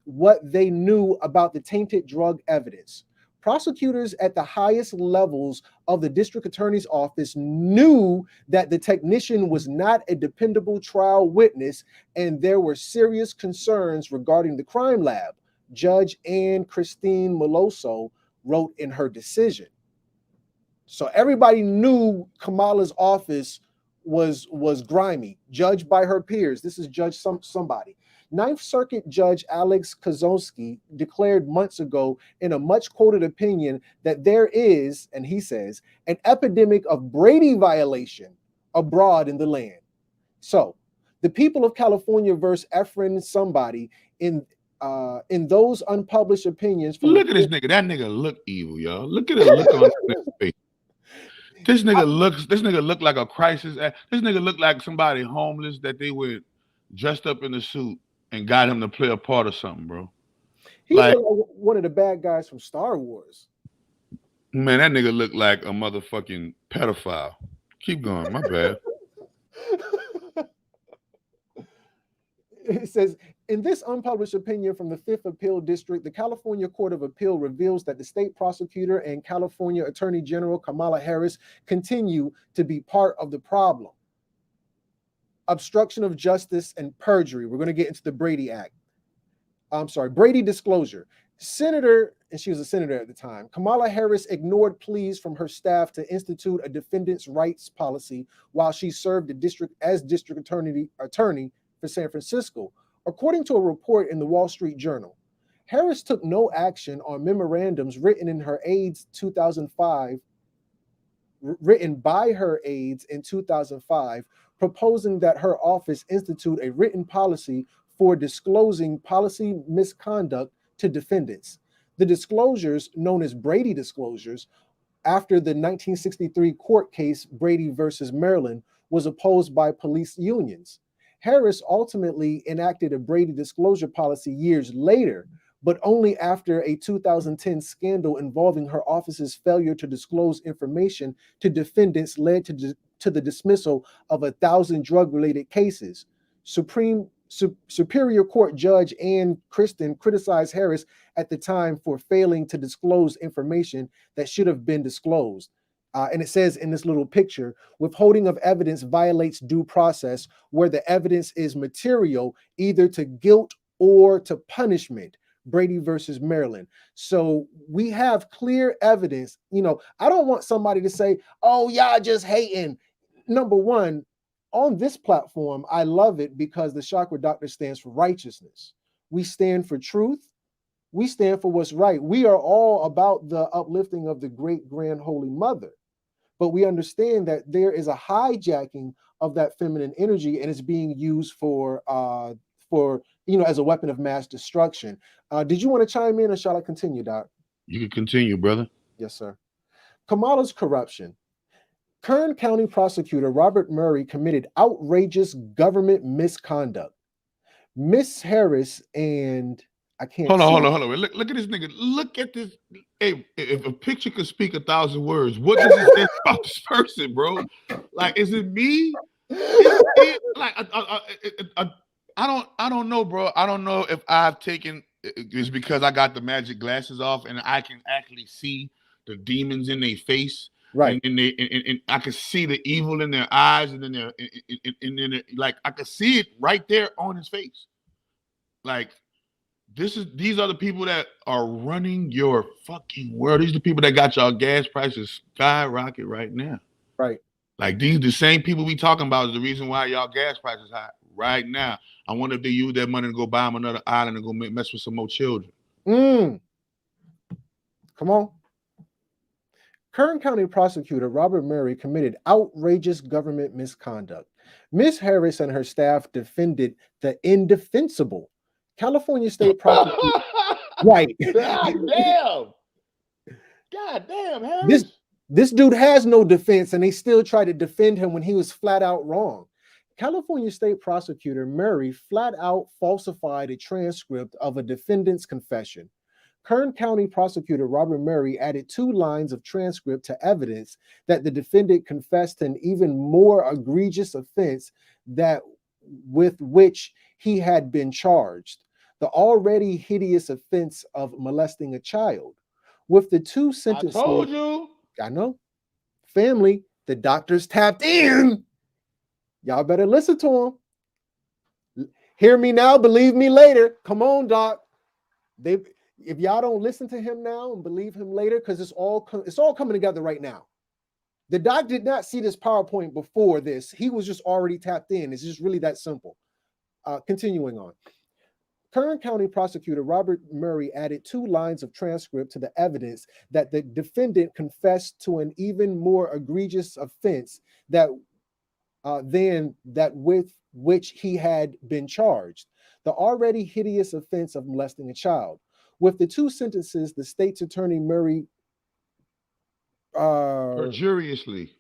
C: what they knew about the tainted drug evidence. Prosecutors at the highest levels of the district attorney's office knew that the technician was not a dependable trial witness, and there were serious concerns regarding the crime lab, Judge Ann Christine Meloso wrote in her decision. So everybody knew Kamala's office was grimy, judged by her peers. This is Judge somebody. Ninth Circuit Judge Alex Kozonski declared months ago in a much quoted opinion that there is, and he says, an epidemic of Brady violation abroad in the land. So the people of California versus Efren somebody in those unpublished opinions.
B: Look at this nigga. That nigga look evil, y'all. Look at the look on his face. This nigga look like a crisis. This nigga look like somebody homeless that they were dressed up in a suit and got him to play a part of something, bro.
C: He's like one of the bad guys from Star Wars.
B: Man, that nigga look like a motherfucking pedophile. Keep going, my bad.
C: It says, in this unpublished opinion from the 5th Appeal District, the California Court of Appeal reveals that the state prosecutor and California Attorney General Kamala Harris continue to be part of the problem. Obstruction of justice and perjury. We're going to get into the Brady Act. Brady disclosure. Senator, and she was a senator at the time, Kamala Harris ignored pleas from her staff to institute a defendant's rights policy while she served the district as district attorney for San Francisco. According to a report in the Wall Street Journal, Harris took no action on memorandums written by her aides in 2005, proposing that her office institute a written policy for disclosing policy misconduct to defendants. The disclosures, known as Brady disclosures, after the 1963 court case Brady versus Maryland, was opposed by police unions. Harris ultimately enacted a Brady disclosure policy years later, but only after a 2010 scandal involving her office's failure to disclose information to defendants led to the dismissal of 1,000 drug-related cases. Superior Court Judge Ann Christen criticized Harris at the time for failing to disclose information that should have been disclosed. And it says in this little picture, withholding of evidence violates due process where the evidence is material either to guilt or to punishment. Brady versus Maryland. So we have clear evidence. You know, I don't want somebody to say, oh, y'all just hating. Number one, on this platform, I love it because the Chakra Doctor stands for righteousness. We stand for truth. We stand for what's right. We are all about the uplifting of the great grand holy mother. But we understand that there is a hijacking of that feminine energy and it's being used for as a weapon of mass destruction. Did you want to chime in or shall I continue, Doc?
B: You can continue, brother.
C: Yes, sir. Kamala's corruption. Kern County prosecutor Robert Murray committed outrageous government misconduct. Miss Harris and I can't
B: Hold on. Look at this nigga. Look at this. Hey, if a picture could speak 1,000 words, what does it say about this person, bro? Like, is it me? I don't know, bro. I don't know if I've taken it's because I got the magic glasses off and I can actually see the demons in their face.
C: Right.
B: And I can see the evil in their eyes and then like I can see it right there on his face. Like, these are the people that are running your fucking world. These are the people that got y'all gas prices skyrocket right now.
C: Right.
B: Like the same people we talking about is the reason why y'all gas prices high right now. I wonder if they use that money to go buy them another island and go mess with some more children.
C: Come on. Kern County prosecutor Robert Murray committed outrageous government misconduct. Miss Harris and her staff defended the indefensible. California State prosecutor. Right.
B: God damn, Harris.
C: This dude has no defense, and they still try to defend him when he was flat out wrong. California State prosecutor Murray flat out falsified a transcript of a defendant's confession. Kern County prosecutor Robert Murray added 2 lines of transcript to evidence that the defendant confessed to an even more egregious offense that with which he had been charged. the already hideous offense of molesting a child. With the two
B: I
C: sentences,
B: told you.
C: I know, family, the doctors tapped in. Y'all better listen to him. Hear me now, believe me later. Come on, doc. If y'all don't listen to him now and believe him later, because it's all coming together right now. The doc did not see this PowerPoint before this. He was just already tapped in. It's just really that simple. Continuing on. Kern County Prosecutor Robert Murray added 2 lines of transcript to the evidence that the defendant confessed to an even more egregious offense than that with which he had been charged, the already hideous offense of molesting a child. With the 2 sentences, the state's attorney Murray perjuriously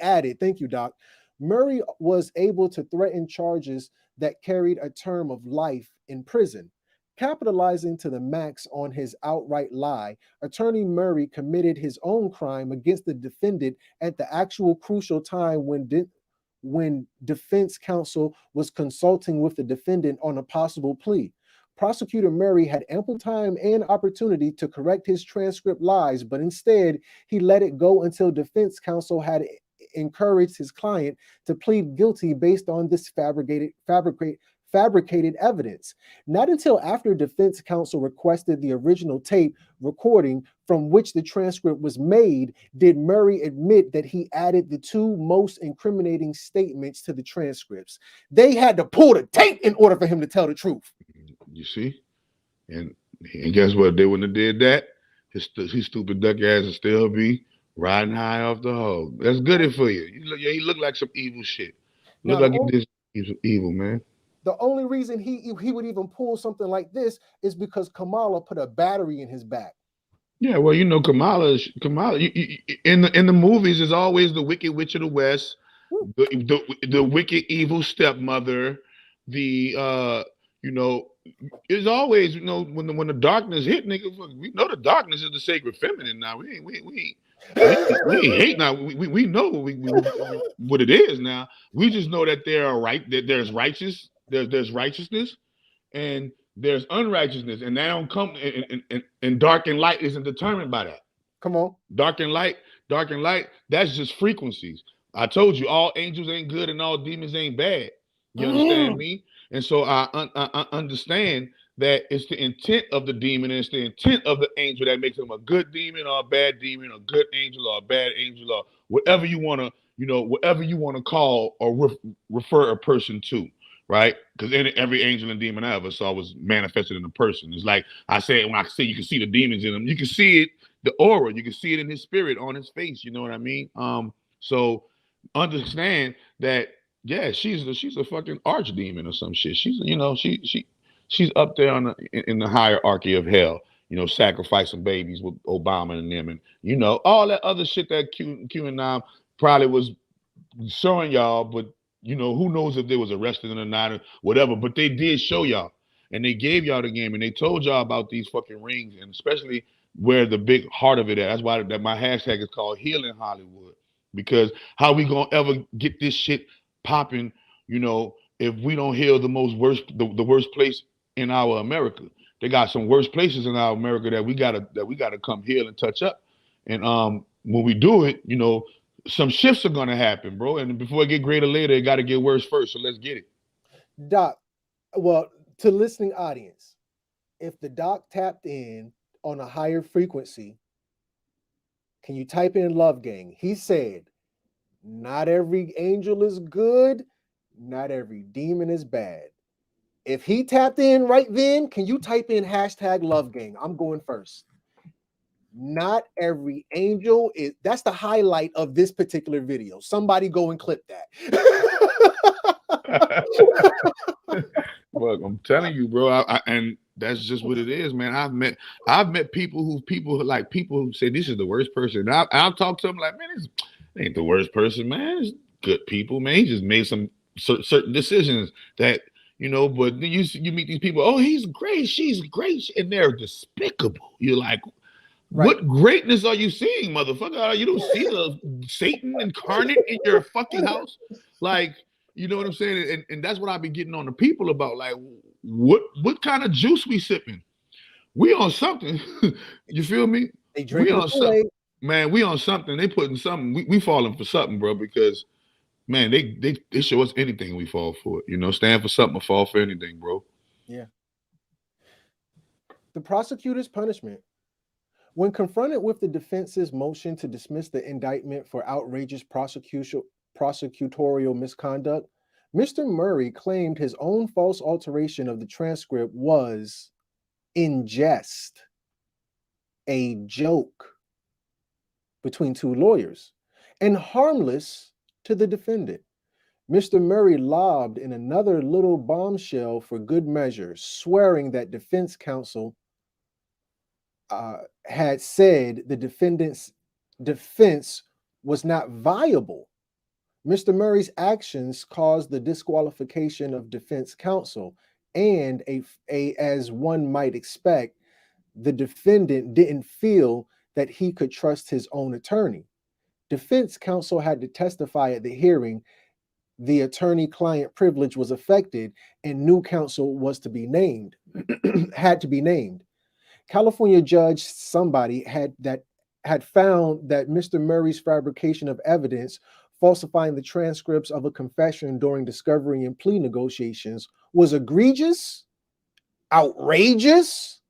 C: added, thank you, Doc, Murray was able to threaten charges that carried a term of life in prison. Capitalizing to the max on his outright lie, Attorney Murray committed his own crime against the defendant at the actual crucial time when defense counsel was consulting with the defendant on a possible plea. Prosecutor Murray had ample time and opportunity to correct his transcript lies, but instead he let it go until defense counsel had encouraged his client to plead guilty based on this fabricated evidence. Not until after defense counsel requested the original tape recording from which the transcript was made did Murray admit that he added the 2 most incriminating statements to the transcripts. They had to pull the tape in order for him to tell the truth.
B: You see? And guess what? They wouldn't have did that. His stupid duck ass would still be riding high off the hog. That's good for you. He look like some evil shit. Look like he did evil, man.
C: The only reason he would even pull something like this is because Kamala put a battery in his back.
B: Yeah, well, you know, Kamala in the movies is always the Wicked Witch of the West, the wicked evil stepmother, you know, it's always, you know, when the darkness hit, nigga, we know the darkness is the sacred feminine now. We ain't hate now. We know what it is now. We just know that there's righteousness and there's unrighteousness, and that don't come and dark and light isn't determined by that.
C: Come on.
B: Dark and light, that's just frequencies. I told you all angels ain't good and all demons ain't bad. You understand me? And so I understand that it's the intent of the demon and it's the intent of the angel that makes him a good demon or a bad demon, a good angel or a bad angel, or whatever you want to call or refer a person to, right? Because every angel and demon I ever saw was manifested in a person. It's like I said, when I say you can see the demons in him, you can see it, the aura, you can see it in his spirit, on his face. You know what I mean? So understand that. Yeah, she's a fucking archdemon or some shit. She's, you know, she's up there in the hierarchy of hell. You know, sacrificing babies with Obama and them, and you know all that other shit that QAnon probably was showing y'all. But you know, who knows if they was arrested or not or whatever. But they did show y'all, and they gave y'all the game, and they told y'all about these fucking rings, and especially where the big heart of it at. That's why that my hashtag is called Healing Hollywood, because how we gonna ever get this shit popping, you know, if we don't heal the worst place in our America. They got some worst places in our America that we gotta come heal and touch up. And when we do it, you know, some shifts are gonna happen, bro. And before it get greater later, it gotta get worse first. So let's get it.
C: Doc, well, to listening audience, if the doc tapped in on a higher frequency, can you type in Love Gang? He said, not every angel is good, not every demon is bad. If he tapped in right then, can you type in hashtag Love Gang? I'm going first. Not every angel is, that's the highlight of this particular video. Somebody go and clip that.
B: Look, I'm telling you, bro, and that's just what it is, man. I've met people who say this is the worst person. And I'll talk to them like, man, this ain't the worst person, man. It's good people, man. He just made some certain decisions that, you know, but then you meet these people, oh, he's great, she's great, and they're despicable. You're like, right. What greatness are you seeing, motherfucker? You don't see the Satan incarnate in your fucking house? Like, you know what I'm saying? And that's what I be getting on the people about. Like, what kind of juice we sipping? We on something. You feel me?
C: They
B: We
C: drinking the
B: on
C: Kool-Aid.
B: something, man. We on something. They putting something. We falling for something, bro. Because man, they show us anything, we fall for it. You know, stand for something or fall for anything, bro.
C: Yeah. The prosecutor's punishment. When confronted with the defense's motion to dismiss the indictment for outrageous prosecutorial misconduct, Mr. Murray claimed his own false alteration of the transcript was in jest, a joke between two lawyers, and harmless to the defendant. Mr. Murray lobbed in another little bombshell for good measure, swearing that defense counsel had said the defendant's defense was not viable. Mr. Murray's actions caused the disqualification of defense counsel, and as one might expect, the defendant didn't feel that he could trust his own attorney. Defense counsel had to testify at the hearing. The attorney-client privilege was affected, and new counsel was to be named, had to be named. California judge somebody had found that Mr. Murray's fabrication of evidence, falsifying the transcripts of a confession during discovery and plea negotiations, was egregious, outrageous,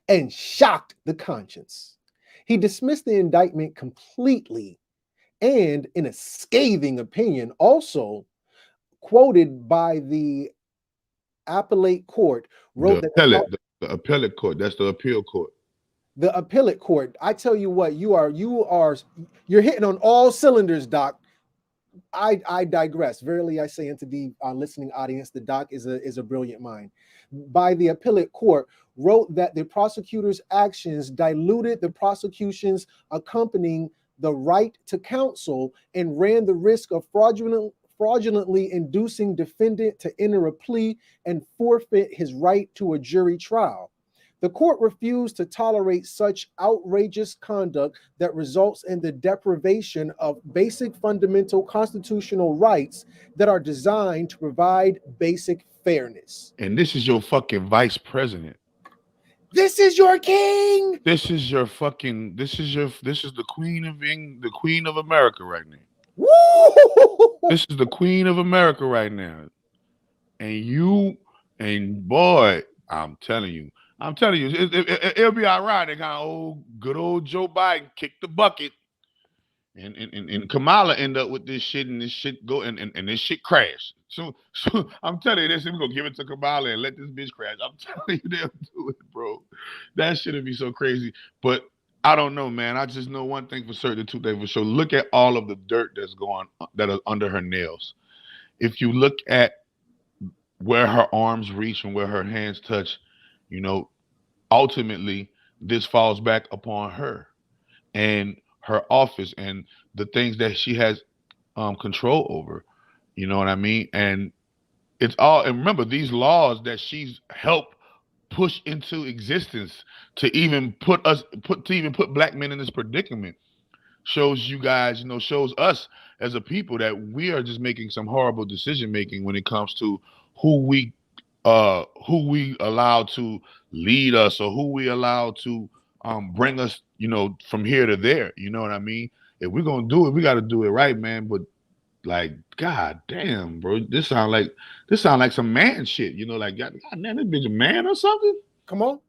C: and shocked the conscience. He dismissed the indictment completely, and in a scathing opinion, also quoted by the appellate court, wrote
B: The
C: that
B: the appellate court. That's the appeal court.
C: the appellate court. I tell you what, you're hitting on all cylinders, Doc. I digress. Verily, I say unto the listening audience, the Doc is a brilliant mind. By the appellate court, wrote that the prosecutor's actions diluted the prosecution's accompanying the right to counsel and ran the risk of fraudulently inducing defendant to enter a plea and forfeit his right to a jury trial. The court refused to tolerate such outrageous conduct that results in the deprivation of basic fundamental constitutional rights that are designed to provide basic fairness.
B: And this is your fucking vice president.
C: This is your king.
B: This is the queen the queen of America right now.
C: Woo!
B: This is the queen of America right now. And boy, I'm telling you, it'll be all right. They got good old Joe Biden kick the bucket, and Kamala end up with this shit, and this shit go and this shit crash. So I'm telling you this, we're gonna give it to Kamala and let this bitch crash. I'm telling you, they'll do it, bro. That shit'll be so crazy. But I don't know, man. I just know one thing for certain, two things for sure. Look at all of the dirt that are under her nails. If you look at where her arms reach and where her hands touch, you know, ultimately this falls back upon her and her office and the things that she has control over. You know what I mean? And it's all, and remember, these laws that she's helped push into existence to even put black men in this predicament shows you guys, shows us as a people that we are just making some horrible decision making when it comes to who we allow to lead us or who we allow to bring us, from here to there. You know what I mean? If we're gonna do it, we got to do it right, man. But like, god damn, bro, this sound like some man shit. Like, god damn, this bitch a man or something.
C: Come on.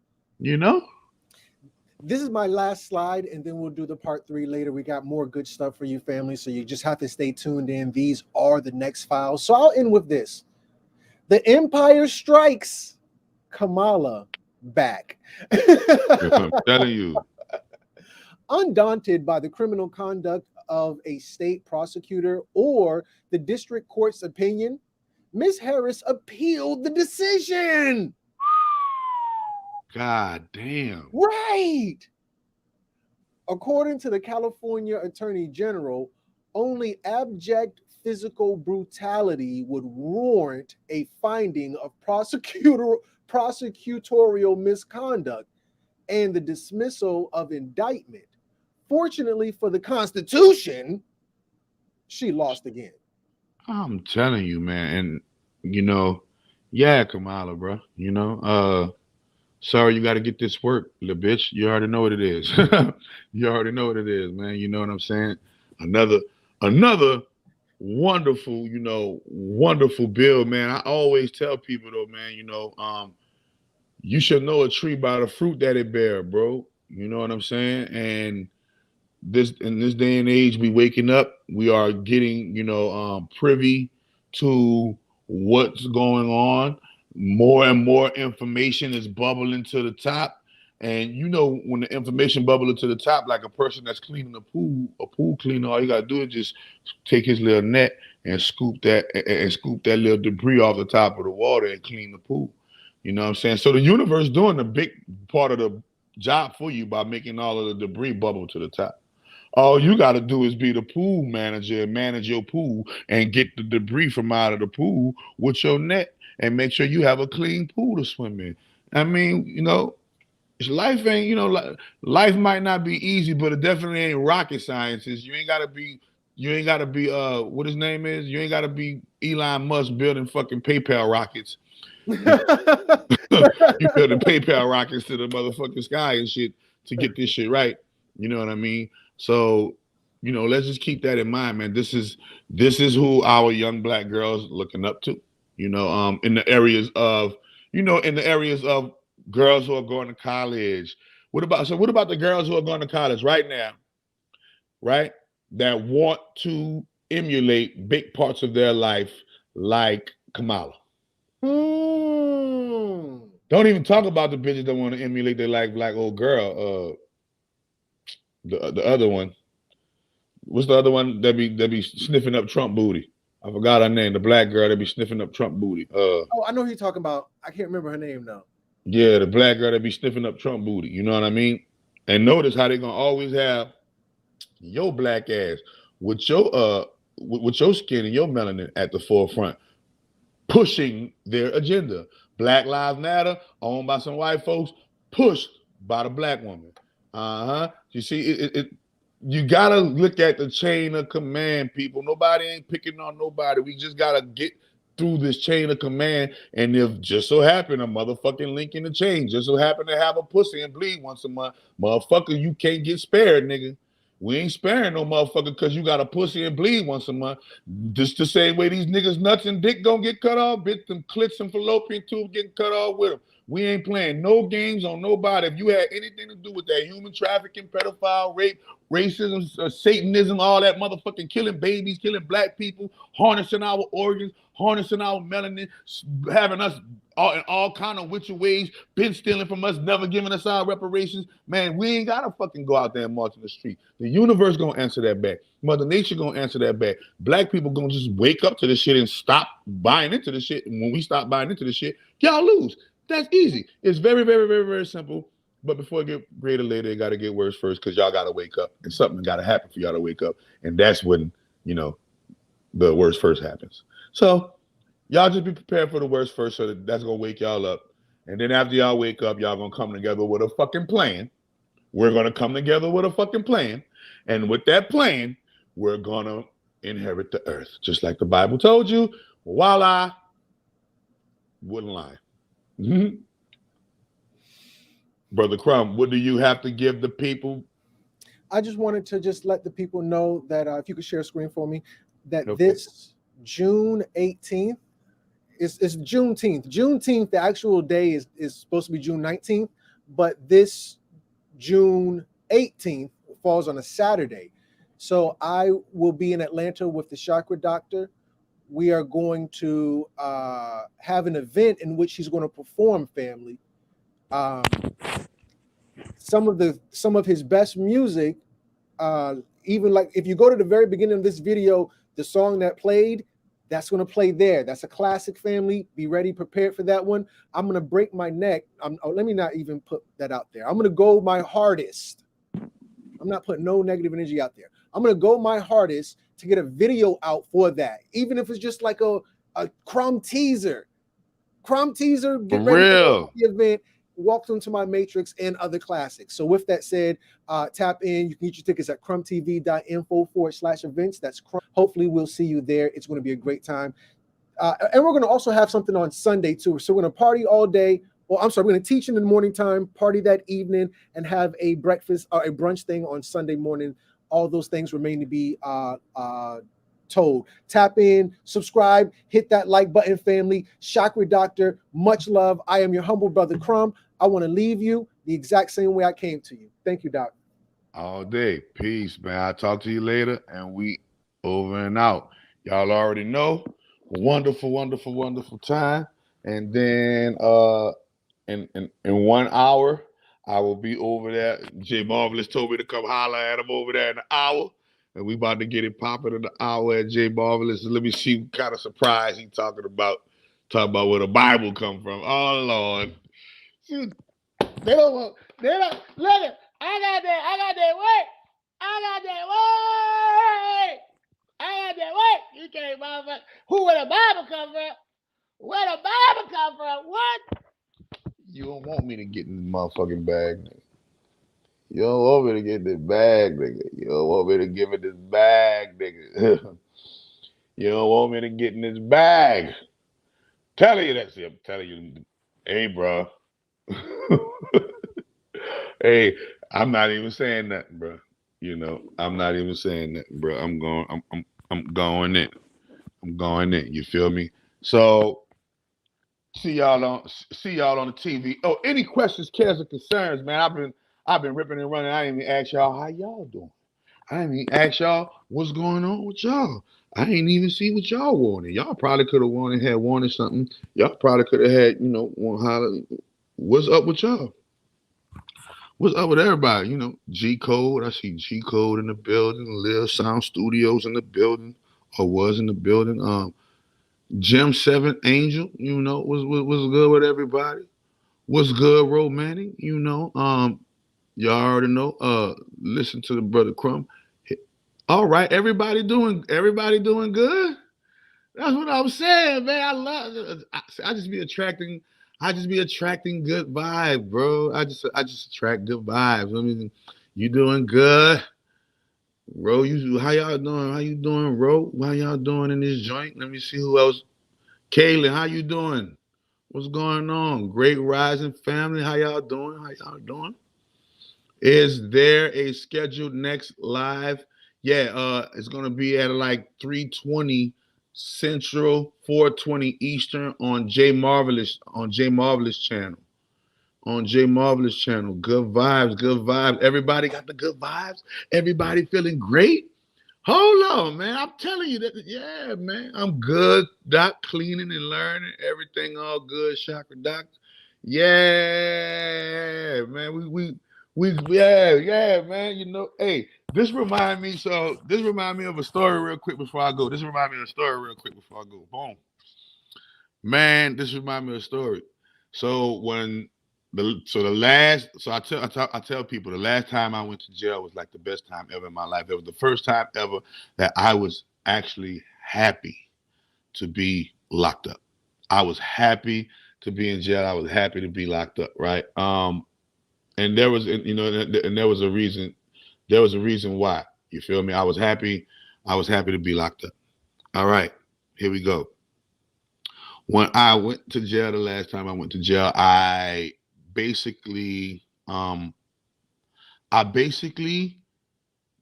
C: This is my last slide, and then we'll do the part 3 later. We got more good stuff for you, family, so you just have to stay tuned in. These are the next files. So I'll end with this. The Empire strikes. Kamala back.
B: I'm telling you.
C: Undaunted by the criminal conduct of a state prosecutor or the district court's opinion, Ms. Harris appealed the decision.
B: God damn.
C: Right. According to the California Attorney General, only abject physical brutality would warrant a finding of prosecutorial misconduct and the dismissal of indictment. Fortunately for the Constitution, she lost again.
B: I'm telling you, man. And, Yeah, Kamala, bro. Sorry, you got to get this work, little bitch. You already know what it is. You already know what it is, man. You know what I'm saying? Another, another wonderful, wonderful bill, man. I always tell people though, man, you should know a tree by the fruit that it bear, bro. You know what I'm saying? And this in this day and age, we waking up, we are getting, privy to what's going on. More and more information is bubbling to the top. And when the information bubbling to the top, like a person that's cleaning a pool cleaner, all you gotta do is just take his little net and scoop that little debris off the top of the water and clean the pool. You know what I'm saying? So the universe doing the big part of the job for you by making all of the debris bubble to the top. All you got to do is be the pool manager and manage your pool and get the debris from out of the pool with your net and make sure you have a clean pool to swim in. I mean, life ain't, life might not be easy, but it definitely ain't rocket sciences. You ain't gotta be what his name is. You ain't gotta be Elon Musk building fucking PayPal rockets. You building PayPal rockets to the motherfucking sky and shit to get this shit right. You know what I mean? So, let's just keep that in mind, man. This is who our young black girls looking up to. In the areas of, girls who are going to college. What about the girls who are going to college right now, right? That want to emulate big parts of their life like Kamala. Don't even talk about the bitches that want to emulate their life like old girl. The other one. What's the other one that be sniffing up Trump booty? I forgot her name. The black girl that be sniffing up Trump booty.
C: Oh, I know who you're talking about. I can't remember her name though.
B: Yeah, the black girl that be sniffing up Trump booty. You know what I mean? And notice how they gonna always have your black ass with your skin and your melanin at the forefront, pushing their agenda. Black Lives Matter, owned by some white folks, pushed by the black woman. You see, you gotta look at the chain of command, people. Nobody ain't picking on nobody. We just gotta get through this chain of command. And if just so happen a motherfucking link in the chain, just so happen to have a pussy and bleed once a month, motherfucker, you can't get spared, nigga. We ain't sparing no motherfucker because you got a pussy and bleed once a month. Just the same way these niggas nuts and dick gonna get cut off, bitch, them clits and fallopian tubes getting cut off with them. We ain't playing no games on nobody. If you had anything to do with that human trafficking, pedophile, rape, racism, Satanism, all that motherfucking killing babies, killing black people, harnessing our organs, harnessing our melanin, having us in all kind of witchy ways, been stealing from us, never giving us our reparations. Man, we ain't gotta fucking go out there and march in the street. The universe gonna answer that back. Mother Nature gonna answer that back. Black people gonna just wake up to this shit and stop buying into the shit. And when we stop buying into the shit, y'all lose. That's easy. It's very, very, very, very simple. But before it get greater later, it got to get worse first because y'all got to wake up. And something got to happen for y'all to wake up. And that's when, the worst first happens. So y'all just be prepared for the worst first so that's going to wake y'all up. And then after y'all wake up, y'all going to come together with a fucking plan. We're going to come together with a fucking plan. And with that plan, we're going to inherit the earth. Just like the Bible told you. Voila. Wouldn't lie. Mm-hmm. Brother Crumb, what do you have to give the people?
C: I just wanted to just let the people know that if you could share a screen for me, that this June 18th is Juneteenth. Juneteenth, the actual day is supposed to be June 19th, but this June 18th falls on a Saturday. So I will be in Atlanta with the Chakra Doctor. We are going to have an event in which he's going to perform, family. Some of his best music, even like if you go to the very beginning of this video, the song that played, that's going to play there. That's a classic, family. Be ready, prepared for that one. I'm going to break my neck. Let me not even put that out there. I'm going to go my hardest. I'm not putting no negative energy out there. I'm going to go my hardest to get a video out for that, even if it's just like a crumb teaser. Get ready for the event. Walk into my matrix and other classics. So with that said, tap in. You can get your tickets at crumbtv.info/events. That's Crumb. Hopefully we'll see you there. It's going to be a great time. And we're going to also have something on Sunday too. So we're going to party all day. Well, I'm sorry, we're going to teach in the morning time, party that evening, and have a breakfast or a brunch thing on Sunday morning. All those things remain to be told. Tap in, subscribe, hit that like button, family. Chakra Doctor, much love. I am your humble brother, Crumb. I want to leave you the exact same way I came to you. Thank you, Doc.
B: All day. Peace, man. I'll talk to you later, and we over and out. Y'all already know. Wonderful, wonderful, wonderful time. And then in 1 hour, I will be over there. Jay Marvelous told me to come holler at him over there in an hour. And we about to get it popping in the hour at Jay Marvelous. Let me see what kind of surprise he talking about. Talking about where the Bible come from. Oh Lord. Shoot. They don't look at I got that work. You can't motherfucker. Where the Bible come from? What? You don't want me to get in the motherfucking bag, nigga. You don't want me to get this bag, nigga. You don't want me to give it this bag, nigga. You don't want me to get in this bag. Telling you that. See, I'm telling you. Hey, bro. Hey, I'm not even saying nothing, bro. You know, I'm not even saying nothing, bro. I'm going in. I'm going in. You feel me? So see y'all on the TV. Oh, any questions, cares, or concerns, man? I've been ripping and running. I didn't even ask y'all how y'all doing. I didn't even ask y'all what's going on with y'all. I ain't even see what y'all wanted. Y'all probably could have wanted something. Y'all probably could have had, what's up with y'all? What's up with everybody? G Code. I see G Code in the building. Lil Sound Studios in the building, or was in the building. Jim 7 Angel, was good with everybody. What's good, Romantic? Y'all already know. Listen to the brother Crumb. All right, everybody doing good. That's what I'm saying, man. I just be attracting good vibes, bro. I just attract good vibes. I mean, you doing good, bro? How y'all doing? How you doing, bro? How y'all doing in this joint? Let me see who else. Kaylin, how you doing? What's going on? Great Rising family. How y'all doing? Is there a scheduled next live? Yeah, it's gonna be at like 3:20 Central, 4:20 Eastern on Jay Marvelous channel. On Jay Marvelous channel. Good vibes. Everybody got the good vibes. Everybody feeling great. Hold on, man. I'm telling you that. Yeah, man. I'm good. Doc cleaning and learning. Everything all good. Chakra Doc. Yeah, man. Yeah, man. Hey, this remind me of a story real quick before I go. Boom. Man, this remind me of a story. So I tell people the last time I went to jail was like the best time ever in my life. It was the first time ever that I was actually happy to be locked up. I was happy to be in jail. I was happy to be locked up, right? And there was a reason. There was a reason why. You feel me? I was happy to be locked up. All right, here we go. When I went to jail the last time I went to jail, I basically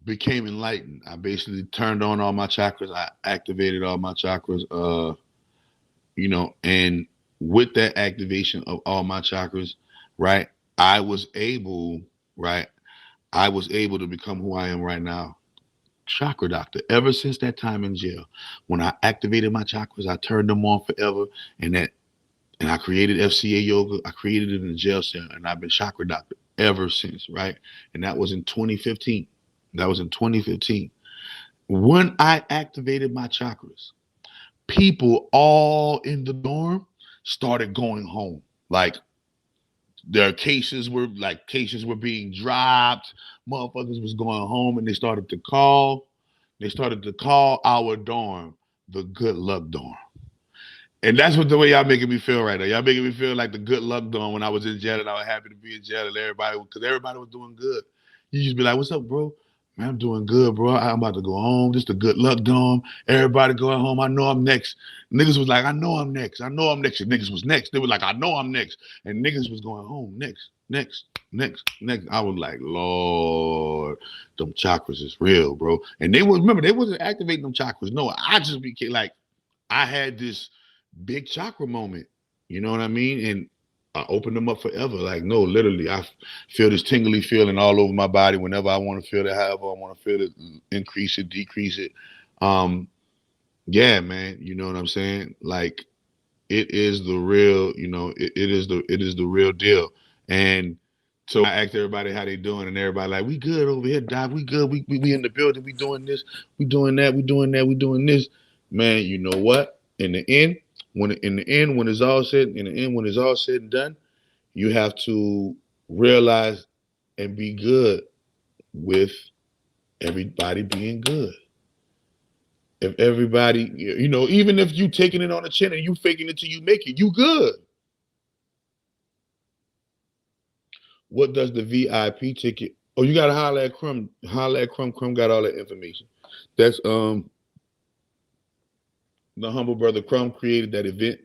B: became enlightened. I basically turned on all my chakras. I activated all my chakras, and with that activation of all my chakras, right, I was able to become who I am right now. Chakra Doctor. Ever since that time in jail, when I activated my chakras, I turned them on forever, and I created FCA yoga. I created it in the jail cell, and I've been Chakra Doctor ever since, right? And that was in 2015. When I activated my chakras, people all in the dorm started going home. Like, their cases were being dropped. Motherfuckers was going home, and they started to call our dorm the Good Luck Dorm. And that's what the way y'all making me feel right now. Y'all making me feel like the Good Luck Dorm when I was in jail, and I was happy to be in jail, and everybody was doing good. You just be like, "What's up, bro? Man, I'm doing good, bro. I'm about to go home. Just a good luck dome. Everybody going home. I know I'm next. Niggas was like, I know I'm next. I know I'm next. And niggas was next. They were like, I know I'm next. And niggas was going home next, next, next, next. I was like, Lord, them chakras is real, bro. And they was, remember, they wasn't activating them chakras. No, I just became like, I had this big chakra moment. You know what I mean? And I opened them up forever. Like, no, literally, I feel this tingly feeling all over my body whenever I want to feel it, however I want to feel it, increase it, decrease it. Yeah, man, you know what I'm saying? Like, it is the real, you know, it is the real deal. And so I asked everybody how they doing, and everybody like, we good over here, Doc. We good. We in the building. We doing this. We doing that. We doing that. We doing this. Man, you know what? In the end, when it's all said, when it's all said and done, you have to realize and be good with everybody being good. If everybody, you know, even if you taking it on the chin and you faking it till you make it, you good. What does the VIP ticket? Oh, you gotta holler at Crumb. Holler at Crumb. Crumb got all that information. That's the humble brother Crumb created that event,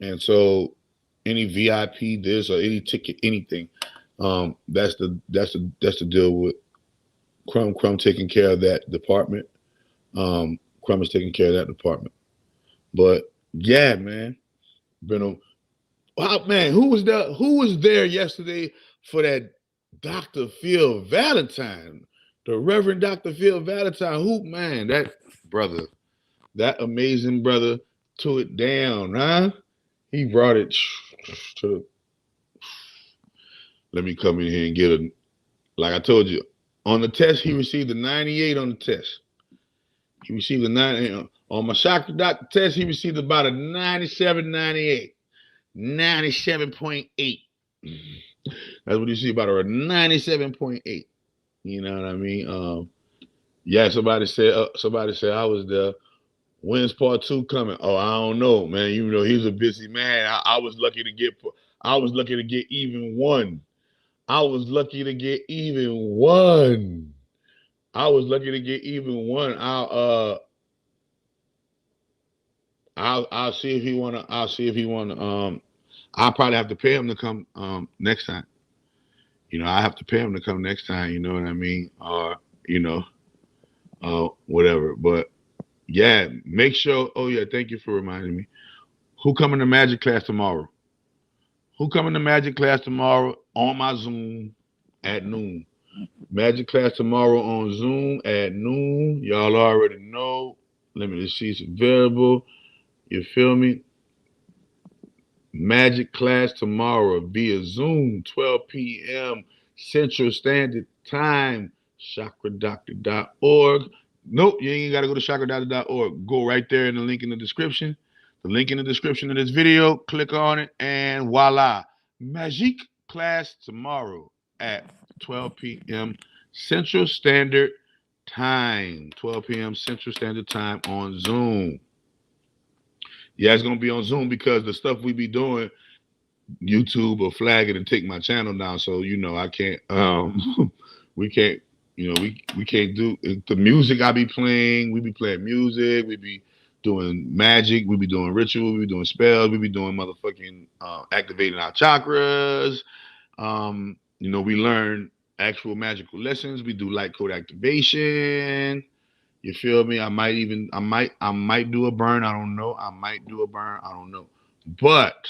B: and so any VIP this or any ticket, anything, that's the deal with Crumb. Crumb taking care of that department. Crumb is taking care of that department. But yeah, man, been a wow, man. Who was there? Who was there yesterday for that Dr. Phil Valentine, the Reverend Dr. Phil Valentine? Who, man, that brother, that amazing brother, took it down, huh? He brought it to. Let me come in here and get a. Like I told you, on the test, he received a 98 on the test. He received a 98 on my chakra doctor test. He received about a 97, 98. 97.8. That's what you see, about a 97.8. You know what I mean? Yeah, somebody said I was there. When's part 2 coming? Oh, I don't know, man. You know, he's a busy man. I was lucky to get even one. I was lucky to get even one. I'll see if he wanna I'll probably have to pay him to come next time. You know, I have to pay him to come next time, you know what I mean? Or, you know, whatever. But yeah, make sure. Oh yeah, thank you for reminding me. Who coming to magic class tomorrow? Who coming to magic class tomorrow on my Zoom at noon? Magic class tomorrow on Zoom at noon. Y'all already know. Let me just see it's available. You feel me? Magic class tomorrow via Zoom, 12 p.m. Central Standard Time. chakradoctor.org. Nope, you ain't got to go to chakradoctor.org. Go right there in the link in the description. The link in the description of this video. Click on it, and voila. Magic class tomorrow at 12 p.m. Central Standard Time. 12 p.m. Central Standard Time on Zoom. Yeah, it's gonna be on Zoom because the stuff we be doing, YouTube will flag it and take my channel down. So you know I can't. We can't. You know we can't do the music I be playing. We be playing music. We be doing magic. We be doing ritual. We be doing spells. We be doing motherfucking activating our chakras. You know we learn actual magical lessons. We do light code activation. You feel me? I might do a burn. I don't know. I might do a burn. I don't know. But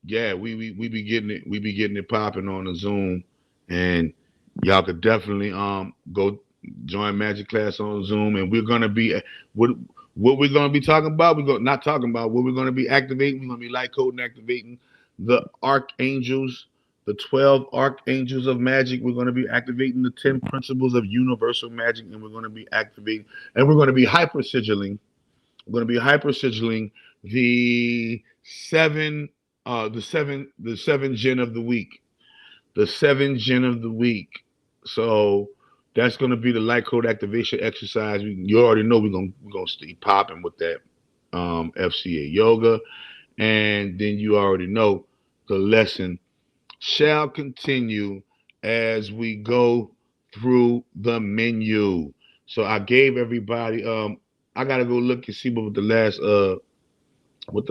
B: yeah, we be getting it. We be getting it popping on the Zoom, and y'all could definitely go join magic class on Zoom. And we're gonna be what we're gonna be talking about. Not talking about what we're gonna be activating. We're gonna be light coding, activating the archangels. The 12 archangels of magic. We're going to be activating the 10 principles of universal magic, and we're going to be activating, and we're going to be hyper sigilling. We're going to be hyper sigilling the seven jinn of the week. The 7 jinn of the week. So that's going to be the light code activation exercise. You already know we're going to stay popping with that FCA yoga, and then you already know the lesson shall continue as we go through the menu. So I gave everybody. I gotta go look and see what the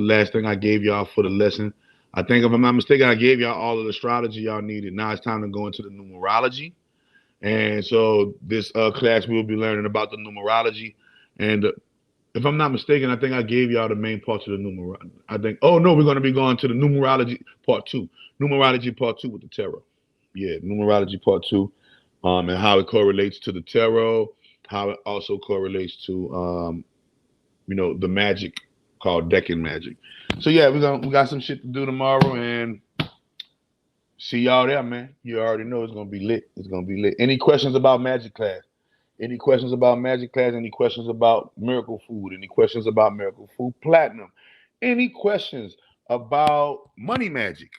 B: last thing I gave y'all for the lesson. I think if I'm not mistaken, I gave y'all all of the astrology y'all needed. Now it's time to go into the numerology. And so this class we'll be learning about the numerology. And if I'm not mistaken, I think I gave y'all the main parts of the numerology. I think. Oh no, we're going to be going to the numerology part 2. Numerology part 2 with the tarot. Yeah, numerology part 2, and how it correlates to the tarot, how it also correlates to the magic called Deccan magic. So yeah, we got some shit to do tomorrow, and see y'all there, man. You already know it's gonna be lit. It's gonna be lit. Any questions about magic class? Any questions about magic class? Any questions about miracle food? Any questions about miracle food platinum? Any questions about money magic?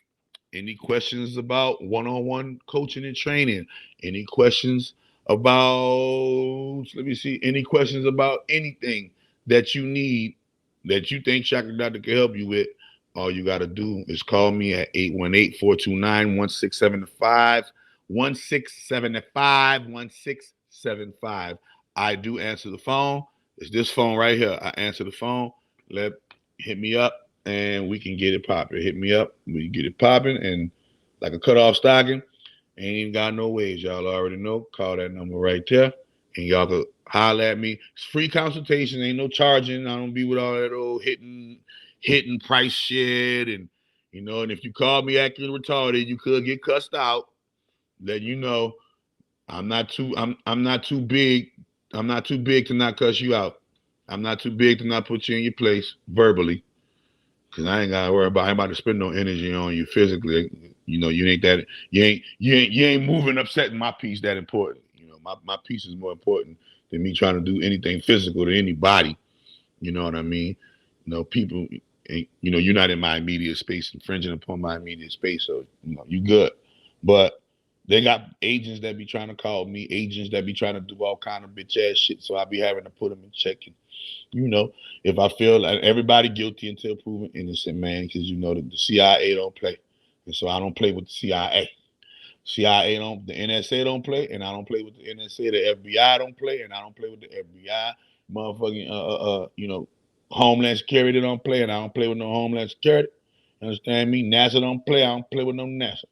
B: Any questions about one-on-one coaching and training? Any questions about, let me see, any questions about anything that you need that you think Chakra Doctor can help you with? All you got to do is call me at 818-429-1675, 1675, 1675. I do answer the phone. It's this phone right here. I answer the phone. Hit me up and we can get it popping. Hit me up. We get it popping, and like a cutoff stocking. Ain't even got no ways. Y'all already know. Call that number right there, and y'all could holler at me. It's free consultation. Ain't no charging. I don't be with all that old hitting price shit, and and if you call me acting retarded, you could get cussed out. Let you know I'm not too big. I'm not too big to not cuss you out. I'm not too big to not put you in your place verbally. Cause I ain't gotta worry about. I ain't about to spend no energy on you physically. You ain't that. You ain't moving, upsetting my peace that important. My peace is more important than me trying to do anything physical to anybody. You know what I mean? People. You're not in my immediate space, infringing upon my immediate space. So you good. But they got agents that be trying to call me, agents that be trying to do all kind of bitch ass shit. So I be having to put them in check. And, if I feel like everybody guilty until proven innocent, man, because the CIA don't play. And so I don't play with the CIA. The NSA don't play, and I don't play with the NSA. The FBI don't play, and I don't play with the FBI. Motherfucking, Homeland Security don't play, and I don't play with no Homeland Security. You understand me? NASA don't play, I don't play with no NASA.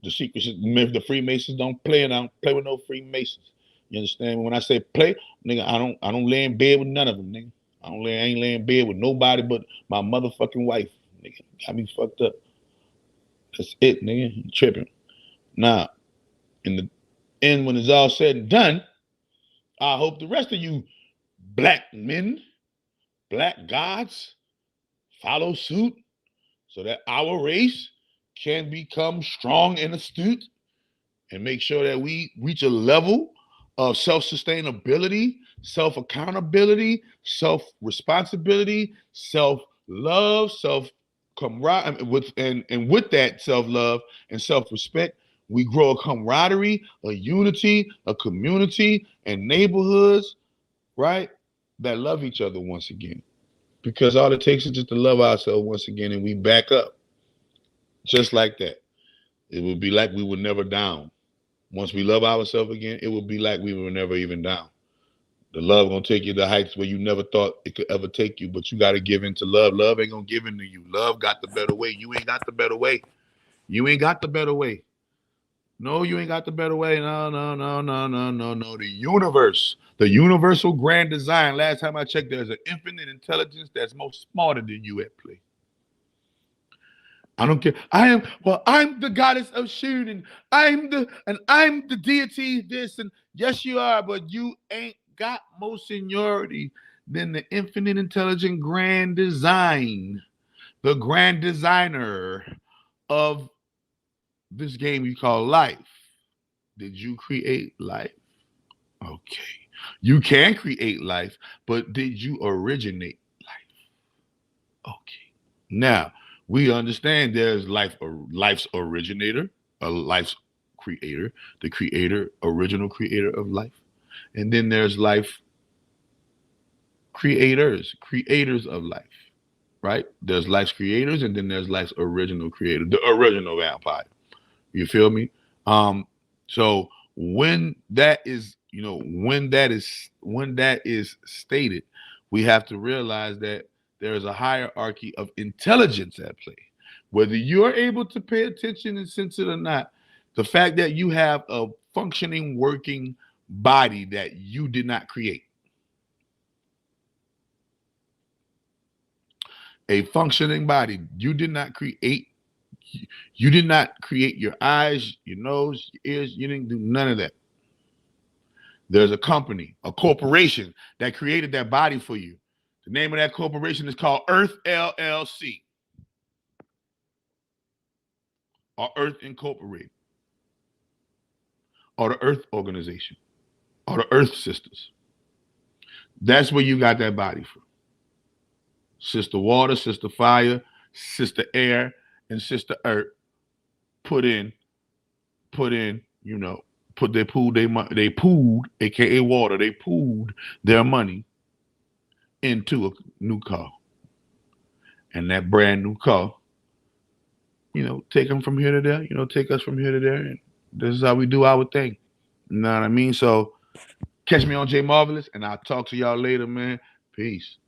B: The Freemasons don't play, and I don't play with no Freemasons. You understand me? When I say play, nigga, I don't lay in bed with none of them, nigga. I ain't laying in bed with nobody but my motherfucking wife. Nigga, got me fucked up. That's it, nigga. You tripping. Now, in the end, when it's all said and done, I hope the rest of you black men, black gods, follow suit so that our race can become strong and astute and make sure that we reach a level of self-sustainability, self-accountability, self-responsibility, self-love, self-camaraderie, with that self-love and self-respect, we grow a camaraderie, a unity, a community, and neighborhoods, right, that love each other once again. Because all it takes is just to love ourselves once again, and we back up. Just like that. It would be like we were never down. Once we love ourselves again, it would be like we were never even down. The love gonna take you to heights where you never thought it could ever take you, but you gotta give in to love. Love ain't gonna give in to you. Love got the better way. You ain't got the better way. You ain't got the better way. No, you ain't got the better way. No. The universe, the universal grand design. Last time I checked, there's an infinite intelligence that's more smarter than you at play. I don't care. I'm the goddess of shooting. I'm the deity this, and yes you are, but you ain't got more seniority than the infinite intelligent grand design, the grand designer of this game you call life. Did you create life? Okay. You can create life, but did you originate life? Okay. Now, we understand there's life's originator, a life's creator, the creator, original creator of life. And then there's life creators of life, right? There's life's creators, and then there's life's original creator, the original vampire. You feel me? So when that is, when that is stated, we have to realize that there is a hierarchy of intelligence at play. Whether you're able to pay attention and sense it or not, the fact that you have a functioning, working body that you did not create, a functioning body you did not create. You did not create your eyes, your nose, your ears. You didn't do none of that. There's a company, a corporation that created that body for you. The name of that corporation is called Earth LLC, or Earth Incorporated, or the Earth Organization, or the Earth Sisters. That's where you got that body from. Sister Water, Sister Fire, Sister Air, and Sister Earth they pooled, aka water, they pooled their money into a new car. And that brand new car, take them from here to there, take us from here to there. And this is how we do our thing. You know what I mean? So catch me on J Marvelous, and I'll talk to y'all later, man. Peace.